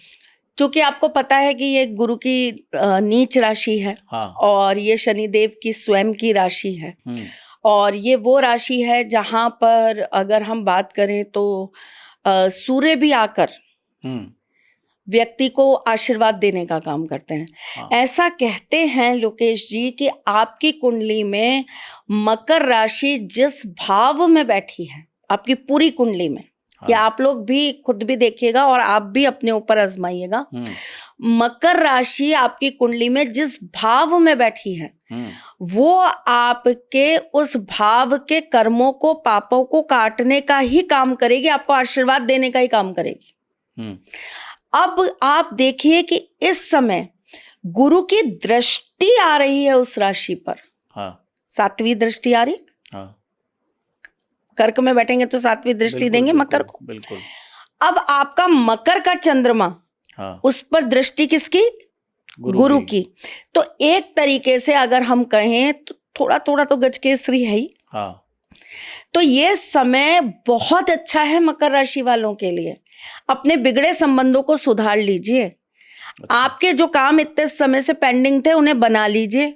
क्योंकि आपको पता है कि ये गुरु की नीच राशि है। और ये शनिदेव की स्वयं की राशि है। और ये वो राशि है जहां पर अगर हम बात करें तो सूर्य भी आकर व्यक्ति को आशीर्वाद देने का काम करते हैं। ऐसा कहते हैं लोकेश जी कि आपकी कुंडली में मकर राशि जिस भाव में बैठी है, आपकी पूरी कुंडली में, कि आप लोग भी खुद भी देखिएगा और आप भी अपने ऊपर आजमाइएगा, मकर राशि आपकी कुंडली में जिस भाव में बैठी है वो आपके उस भाव के कर्मों को, पापों को काटने का ही काम करेगी, आपको आशीर्वाद देने का ही काम करेगी। अब आप देखिए कि इस समय गुरु की दृष्टि आ रही है उस राशि पर। 7वीं दृष्टि आ रही। कर्क में बैठेंगे तो 7वीं दृष्टि देंगे मकर को। बिल्कुल। अब आपका मकर का चंद्रमा, उस पर दृष्टि किसकी? गुरु की। तो एक तरीके से अगर हम कहें तो थोड़ा थोड़ा तो गजकेसरी है ही। तो ये समय बहुत अच्छा है मकर राशि वालों के लिए। अपने बिगड़े संबंधों को सुधार लीजिए। आपके जो काम इतने समय से पेंडिंग थे उन्हें बना लीजिए।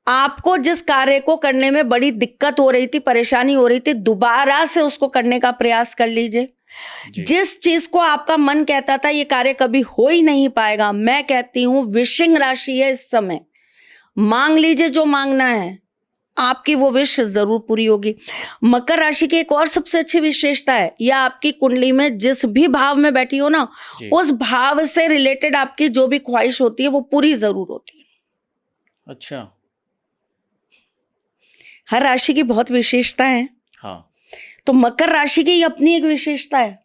आपको जिस कार्य को करने में बड़ी दिक्कत हो रही थी, परेशानी हो रही थी, दोबारा से उसको करने का प्रयास कर लीजिए। जिस चीज को आपका मन कहता था ये कार्य कभी हो ही नहीं पाएगा, मैं कहती हूं विशिंग राशि है इस समय, मांग लीजिए जो मांगना है, आपकी वो विश जरूर पूरी होगी। मकर राशि की एक और सबसे अच्छी विशेषता है, यह आपकी कुंडली में जिस भी भाव में बैठी हो ना, उस भाव से रिलेटेड आपकी जो भी ख्वाहिश होती है वो पूरी जरूर होती है। अच्छा, हर राशि की बहुत विशेषता है। तो मकर राशि की अपनी एक विशेषता है,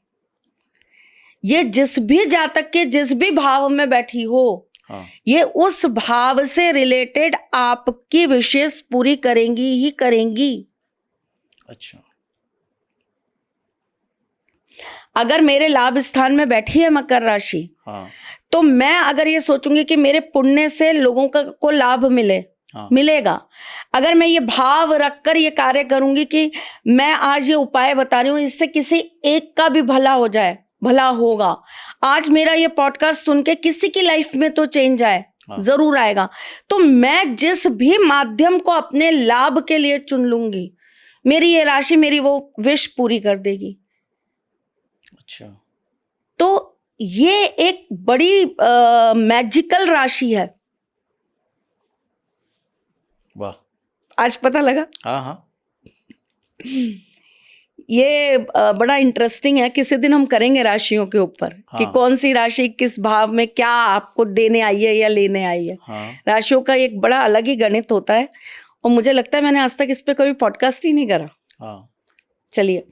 ये जिस भी जातक के जिस भी भाव में बैठी हो हाँ ये उस भाव से रिलेटेड आपकी विशेष पूरी करेंगी ही करेंगी। अच्छा अगर मेरे लाभ स्थान में बैठी है मकर राशि, हाँ तो मैं अगर ये सोचूंगी कि मेरे पुण्य से लोगों को लाभ मिले, हाँ मिलेगा। अगर मैं ये भाव रखकर ये कार्य करूंगी कि मैं आज ये उपाय बता रही हूं, इससे किसी एक का भी भला हो जाए, भला होगा। आज मेरा ये पॉडकास्ट सुन के किसी की लाइफ में तो चेंज आए, हाँ। जरूर आएगा। तो मैं जिस भी माध्यम को अपने लाभ के लिए चुन लूंगी, मेरी ये राशि मेरी वो विश पूरी कर देगी। अच्छा तो ये एक बड़ी मैजिकल राशि है। वाह, आज पता लगा। हाँ हाँ ये बड़ा इंटरेस्टिंग है। किसी दिन हम करेंगे राशियों के ऊपर कि हाँ। कौन सी राशि किस भाव में क्या आपको देने आई है या लेने आई है। हाँ राशियों का एक बड़ा अलग ही गणित होता है, और मुझे लगता है मैंने आज तक इस पे कभी पॉडकास्ट ही नहीं करा। हाँ चलिए,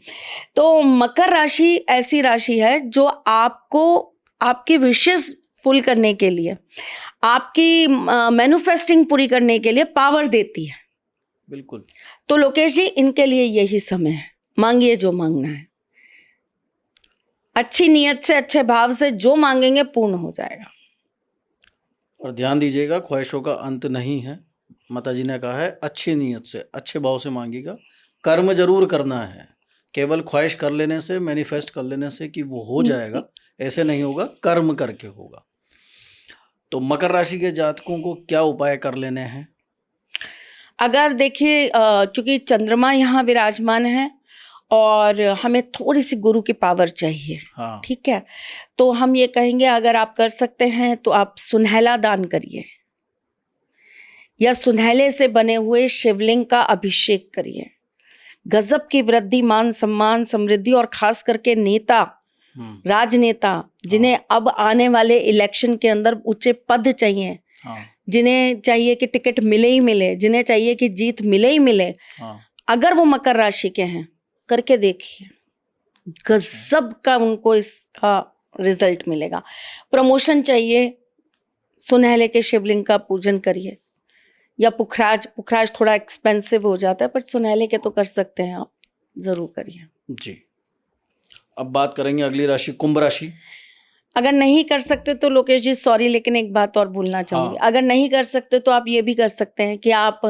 तो मकर राशि ऐसी राशि है जो आपको आपकी विशेष फुल करने के लिए, आपकी मैन्युफेस्टिंग पूरी करने के लिए पावर देती है। बिल्कुल। तो लोकेश जी, इनके लिए यही समय है, मांगिए जो मांगना है। अच्छी नीयत से, अच्छे भाव से जो मांगेंगे पूर्ण हो जाएगा। और ध्यान दीजिएगा, ख्वाहिशों का अंत नहीं है। माता जी ने कहा है अच्छी नीयत से, अच्छे भाव से मांगिएगा। कर्म जरूर करना है, केवल ख्वाहिश कर लेने से, मैनिफेस्ट कर लेने से कि वो हो जाएगा, ऐसे नहीं होगा, कर्म करके होगा। तो मकर राशि के जातकों को क्या उपाय कर लेने हैं? अगर देखिए, चूंकि चंद्रमा यहाँ विराजमान है और हमें थोड़ी सी गुरु की पावर चाहिए, हाँ ठीक है, तो हम ये कहेंगे अगर आप कर सकते हैं तो आप सुनहला दान करिए, या सुनहले से बने हुए शिवलिंग का अभिषेक करिए। गजब की वृद्धि, मान सम्मान, समृद्धि, और खास करके नेता, राजनेता जिन्हें अब आने वाले इलेक्शन के अंदर ऊंचे पद चाहिए, हाँ जिन्हें चाहिए कि टिकट मिले ही मिले, जिन्हें चाहिए कि जीत मिले ही मिले, हाँ अगर वो मकर राशि के हैं, करके देखिए, गजब का उनको इसका रिजल्ट मिलेगा। प्रमोशन चाहिए, सुनहले के शिवलिंग का पूजन करिए, या पुखराज थोड़ा एक्सपेंसिव हो जाता है, पर सुनहले के तो कर सकते हैं आप, जरूर करिए जी। अब बात करेंगे अगली राशि, कुंभ राशि। अगर नहीं कर सकते तो लोकेश जी सॉरी, लेकिन एक बात और बोलना चाहूंगी। हाँ। अगर नहीं कर सकते तो आप ये भी कर सकते हैं कि आप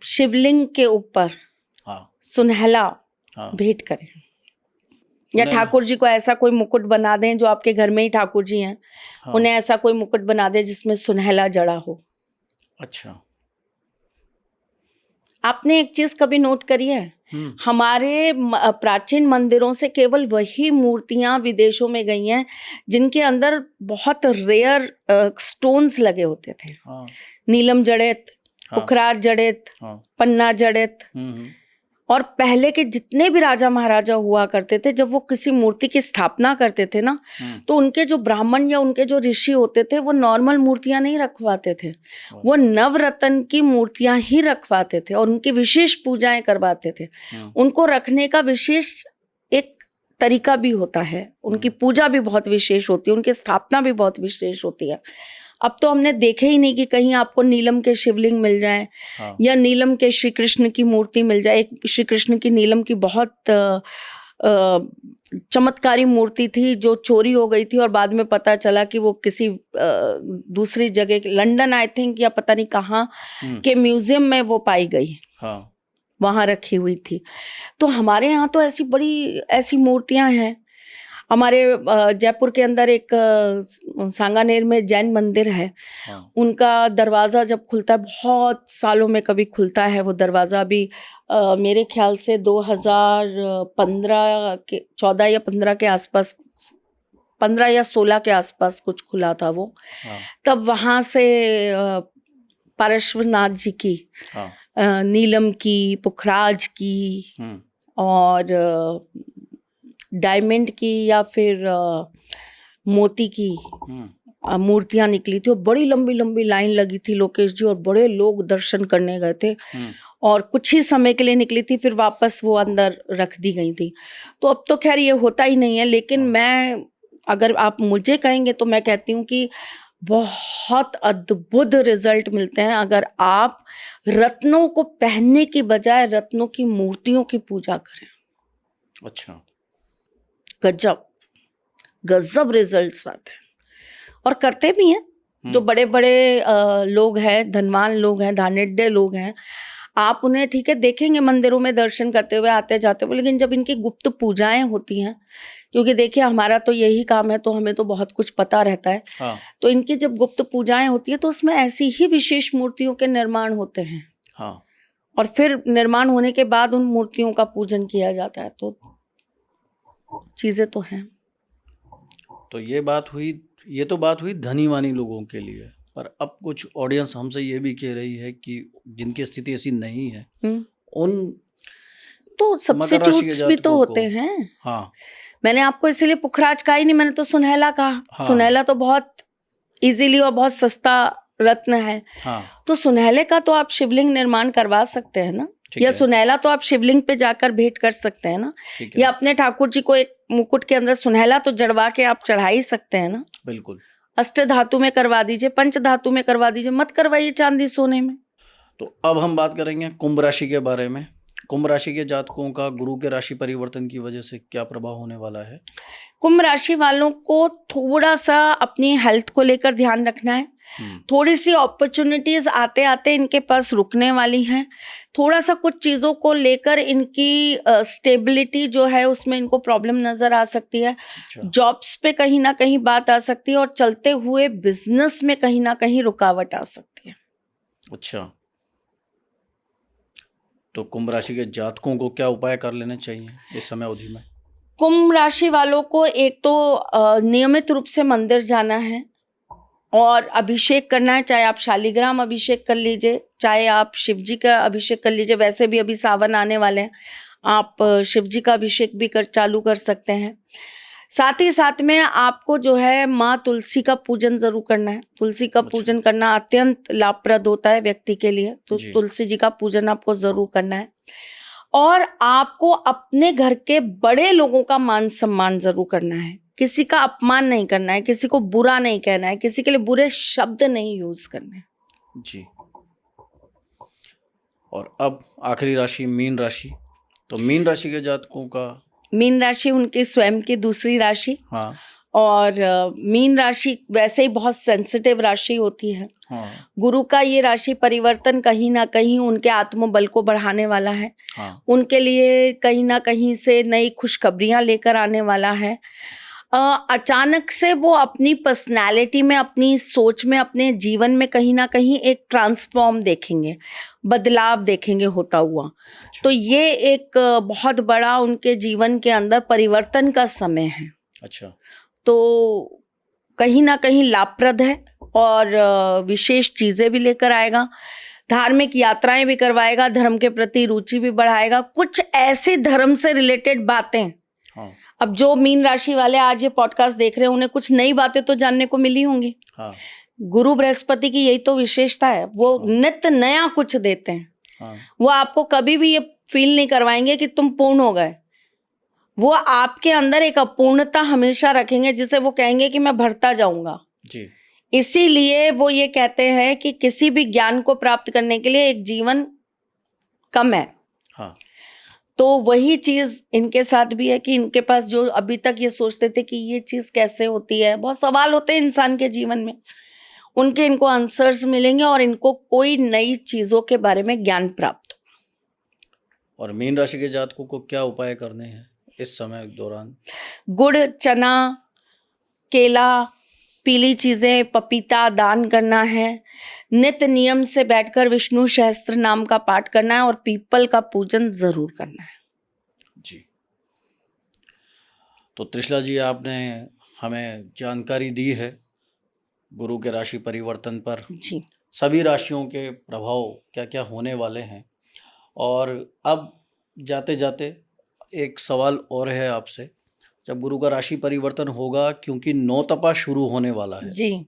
शिवलिंग के ऊपर हाँ सुनहला हाँ भेंट करें, या सुनहला। ठाकुर जी को ऐसा कोई मुकुट बना दें, जो आपके घर में ही ठाकुर जी हैं, हाँ। उन्हें ऐसा कोई मुकुट बना दें जिसमें सुनहला जड़ा हो। अच्छा। आपने एक चीज कभी नोट करी है, हमारे प्राचीन मंदिरों से केवल वही मूर्तियां विदेशों में गई हैं जिनके अंदर बहुत रेयर स्टोन्स लगे होते थे। हाँ नीलम जड़ित, हाँ पुखराज जड़ित, हाँ पन्ना जड़ित। और पहले के जितने भी राजा महाराजा हुआ करते थे, जब वो किसी मूर्ति की स्थापना करते थे ना, तो उनके जो ब्राह्मण या उनके जो ऋषि होते थे, वो नॉर्मल मूर्तियां नहीं रखवाते थे, वो नवरत्न की मूर्तियां ही रखवाते थे, और उनकी विशेष पूजाएं करवाते थे। उनको रखने का विशेष एक तरीका भी होता है, उनकी पूजा भी बहुत विशेष होती है, उनकी स्थापना भी बहुत विशेष होती है। अब तो हमने देखे ही नहीं कि कहीं आपको नीलम के शिवलिंग मिल जाए, हाँ। या नीलम के श्री कृष्ण की मूर्ति मिल जाए। एक श्री कृष्ण की नीलम की बहुत चमत्कारी मूर्ति थी, जो चोरी हो गई थी, और बाद में पता चला कि वो किसी दूसरी जगह, लंदन आई थिंक, या पता नहीं कहाँ के म्यूजियम में वो पाई गई, हाँ। वहाँ रखी हुई थी। तो हमारे यहाँ तो ऐसी बड़ी ऐसी मूर्तियाँ हैं। हमारे जयपुर के अंदर एक सांगानेर में जैन मंदिर है, हाँ। उनका दरवाज़ा जब खुलता है, बहुत सालों में कभी खुलता है वो दरवाज़ा भी, मेरे ख्याल से 2015 के 14 या 15 के आसपास, 15 या 16 के आसपास कुछ खुला था वो। हाँ। तब वहाँ से पार्श्वनाथ जी की, हाँ। नीलम की, पुखराज की, और डायमंड की, या फिर मोती की मूर्तियां निकली थी, और बड़ी लंबी लंबी लाइन लगी थी लोकेश जी, और बड़े लोग दर्शन करने गए थे, और कुछ ही समय के लिए निकली थी, फिर वापस वो अंदर रख दी गई थी। तो अब तो खैर ये होता ही नहीं है, लेकिन मैं, अगर आप मुझे कहेंगे तो मैं कहती हूँ कि बहुत अद्भुत रिजल्ट मिलते हैं अगर आप रत्नों को पहनने की बजाय रत्नों की मूर्तियों की पूजा करें। अच्छा। गजब गजब रिजल्ट्स आते हैं और करते भी हैं। जो बड़े बड़े लोग हैं, धनवान लोग हैं, धानिड्य लोग हैं, आप उन्हें ठीक है देखेंगे मंदिरों में दर्शन करते हुए आते जाते हुए, लेकिन जब इनकी गुप्त पूजाएं होती हैं, क्योंकि देखिए हमारा तो यही काम है तो हमें तो बहुत कुछ पता रहता है। हाँ। तो इनकी जब गुप्त पूजाएं होती है तो उसमें ऐसी ही विशेष मूर्तियों के निर्माण होते हैं। हाँ। और फिर निर्माण होने के बाद उन मूर्तियों का पूजन किया जाता है। तो चीजें तो हैं। तो ये तो बात हुई धनी मानी लोगों के लिए, पर अब कुछ ऑडियंस हमसे ये भी कह रही है कि जिनकी स्थिति ऐसी नहीं है उन तो मकर राशि के सब्स्टिट्यूट्स भी तो जातकों होते को। हैं। हाँ। मैंने आपको इसीलिए पुखराज कहा ही नहीं, मैंने तो सुनहला कहा। हाँ। सुनहला तो बहुत इजीली और बहुत सस्ता रत्न है। हाँ। तो सुनहले का तो आप शिवलिंग निर्माण करवा सकते हैं ना, ठीक या है। सुनहला तो आप शिवलिंग पे जाकर भेंट कर सकते हैं ना, ठीक है। या अपने ठाकुर जी को एक मुकुट के अंदर सुनहला तो जड़वा के आप चढ़ा ही सकते हैं ना। बिल्कुल। अष्ट धातु में करवा दीजिए, पंच धातु में करवा दीजिए, मत करवाइए चांदी सोने में। तो अब हम बात करेंगे कुंभ राशि के बारे में। कुंभ राशि के जातकों का गुरु के राशि परिवर्तन की वजह से क्या प्रभाव होने वाला है? कुंभ राशि वालों को थोड़ा सा अपनी हेल्थ को लेकर ध्यान रखना है। थोड़ी सी अपॉर्चुनिटीज आते आते इनके पास रुकने वाली हैं। थोड़ा सा कुछ चीज़ों को लेकर इनकी स्टेबिलिटी जो है उसमें इनको प्रॉब्लम नज़र आ सकती है। अच्छा। जॉब्स पे कहीं ना कहीं बात आ सकती है और चलते हुए बिजनेस में कहीं ना कहीं रुकावट आ सकती है। अच्छा। तो कुंभ राशि के जातकों को क्या उपाय कर लेने चाहिए इस समय अवधि में? कुंभ राशि वालों को एक तो नियमित रूप से मंदिर जाना है और अभिषेक करना है। चाहे आप शालिग्राम अभिषेक कर लीजिए, चाहे आप शिव जी का अभिषेक कर लीजिए। वैसे भी अभी सावन आने वाले हैं, आप शिव जी का अभिषेक भी चालू कर सकते हैं। साथ ही साथ में आपको जो है माँ तुलसी का पूजन जरूर करना है। तुलसी का पूजन करना अत्यंत लाभप्रद होता है व्यक्ति के लिए, तो तुलसी जी का पूजन आपको जरूर करना है। और आपको अपने घर के बड़े लोगों का मान सम्मान जरूर करना है। किसी का अपमान नहीं करना है, किसी को बुरा नहीं कहना है, किसी के लिए बुरे शब्द नहीं यूज करने हैं। जी। और अब आखिरी राशि मीन राशि। तो मीन राशि के जातकों का, मीन राशि उनकी स्वयं की दूसरी राशि। हाँ। और मीन राशि वैसे ही बहुत सेंसिटिव राशि होती है। हाँ। गुरु का ये राशि परिवर्तन कहीं ना कहीं उनके आत्मबल को बढ़ाने वाला है। हाँ। उनके लिए कहीं ना कहीं से नई खुशखबरियां लेकर आने वाला है। अचानक से वो अपनी पर्सनालिटी में, अपनी सोच में, अपने जीवन में कहीं ना कहीं एक ट्रांसफॉर्म देखेंगे, बदलाव देखेंगे होता हुआ। तो ये एक बहुत बड़ा उनके जीवन के अंदर परिवर्तन का समय है। अच्छा। तो कहीं ना कहीं लाभप्रद है और विशेष चीजें भी लेकर आएगा। धार्मिक यात्राएं भी करवाएगा, धर्म के प्रति रुचि भी बढ़ाएगा। कुछ ऐसे धर्म से रिलेटेड बातें, हाँ। अब जो मीन राशि वाले आज ये पॉडकास्ट देख रहे हैं उन्हें कुछ नई बातें तो जानने को मिली होंगी। हाँ। गुरु बृहस्पति की यही तो विशेषता है, वो नित्य नया कुछ देते हैं। हाँ। वो आपको कभी भी ये फील नहीं करवाएंगे कि तुम पूर्ण हो गए। वो आपके अंदर एक अपूर्णता हमेशा रखेंगे जिसे वो कहेंगे कि मैं भरता जाऊंगा। जी। इसीलिए वो ये कहते हैं कि किसी भी ज्ञान को प्राप्त करने के लिए एक जीवन कम है। हाँ। तो वही चीज इनके साथ भी है कि इनके पास जो अभी तक ये सोचते थे कि ये चीज कैसे होती है, बहुत सवाल होते हैं इंसान के जीवन में, उनके इनको आंसर्स मिलेंगे और इनको कोई नई चीजों के बारे में ज्ञान प्राप्त होगा। और मीन राशि के जातकों को क्या उपाय करने हैं इस समय दौरान? गुड़, चना, केला, पीली चीजें, पपीता दान करना है। नित्य नियम से बैठकर विष्णु सहस्त्र नाम का पाठ करना है और पीपल का पूजन जरूर करना है। जी। तो त्रिशला जी, आपने हमें जानकारी दी है गुरु के राशि परिवर्तन पर। जी। सभी राशियों के प्रभाव क्या क्या होने वाले हैं। और अब जाते जाते एक सवाल और है आपसे, जब गुरु का राशि परिवर्तन होगा, क्योंकि 9 तपा शुरू होने वाला है जी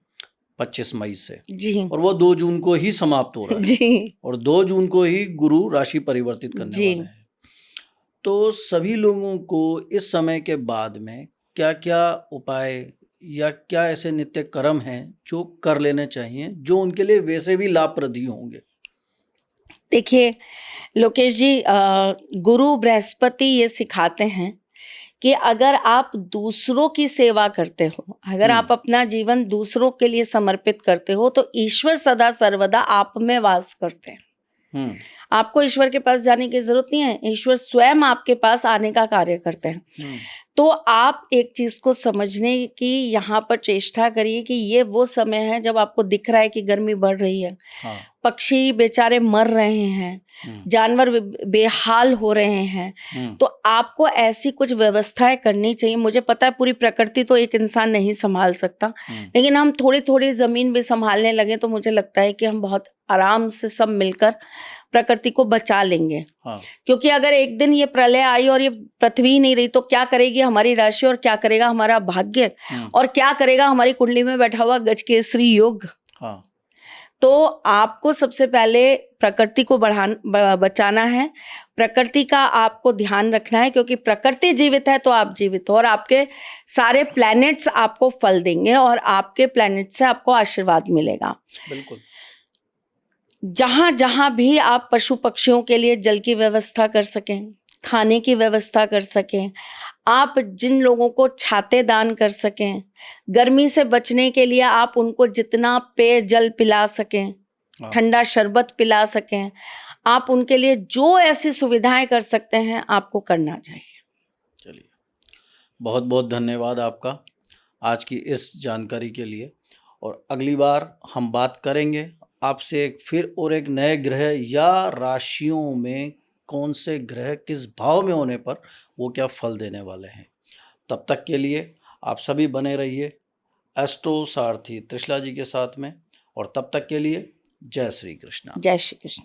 25 मई से, जी, और वो 2 जून को ही समाप्त हो रहा है जी, और 2 जून को ही गुरु राशि परिवर्तित करने जी। वाले हैं। तो सभी लोगों को इस समय के बाद में क्या क्या उपाय या क्या ऐसे नित्य कर्म हैं जो कर लेने चाहिए, जो उनके लिए वैसे भी लाभप्रद होंगे? देखिए लोकेश जी, गुरु बृहस्पति ये सिखाते हैं कि अगर आप दूसरों की सेवा करते हो, अगर आप अपना जीवन दूसरों के लिए समर्पित करते हो, तो ईश्वर सदा सर्वदा आप में वास करते हैं। आपको ईश्वर के पास जाने की जरूरत नहीं है, ईश्वर स्वयं आपके पास आने का कार्य करते हैं। तो आप एक चीज को समझने की यहाँ पर चेष्टा करिए कि ये वो समय है जब आपको दिख रहा है कि गर्मी बढ़ रही है, पक्षी बेचारे मर रहे हैं, जानवर बेहाल हो रहे हैं, तो आपको ऐसी कुछ व्यवस्थाएं करनी चाहिए। मुझे पता है पूरी प्रकृति तो एक इंसान नहीं संभाल सकता, लेकिन हम थोड़ी थोड़ी जमीन भी संभालने लगे तो मुझे लगता है कि हम बहुत आराम से सब मिलकर प्रकृति को बचा लेंगे। क्योंकि अगर एक दिन ये प्रलय आई और ये पृथ्वी नहीं रही तो क्या करेगी हमारी राशि, और क्या करेगा हमारा भाग्य, और क्या करेगा हमारी कुंडली में बैठा हुआ गजकेसरी योग। तो आपको सबसे पहले प्रकृति को बचाना है, प्रकृति का आपको ध्यान रखना है, क्योंकि प्रकृति जीवित है तो आप जीवित हो, और आपके सारे प्लैनेट्स आपको फल देंगे और आपके प्लैनेट से आपको आशीर्वाद मिलेगा। बिल्कुल। जहां जहां भी आप पशु पक्षियों के लिए जल की व्यवस्था कर सकें, खाने की व्यवस्था कर सकें, आप जिन लोगों को छाते दान कर सकें, गर्मी से बचने के लिए आप उनको जितना पेयजल पिला सकें, ठंडा शरबत पिला सकें, आप उनके लिए जो ऐसी सुविधाएं कर सकते हैं आपको करना चाहिए। चलिए, बहुत बहुत धन्यवाद आपका आज की इस जानकारी के लिए, और अगली बार हम बात करेंगे आपसे एक नए ग्रह या राशियों में कौन से ग्रह किस भाव में होने पर वो क्या फल देने वाले हैं। तब तक के लिए आप सभी बने रहिए एस्ट्रो सारथी त्रिशला जी के साथ में, और तब तक के लिए जय श्री कृष्णा। जय श्री कृष्ण।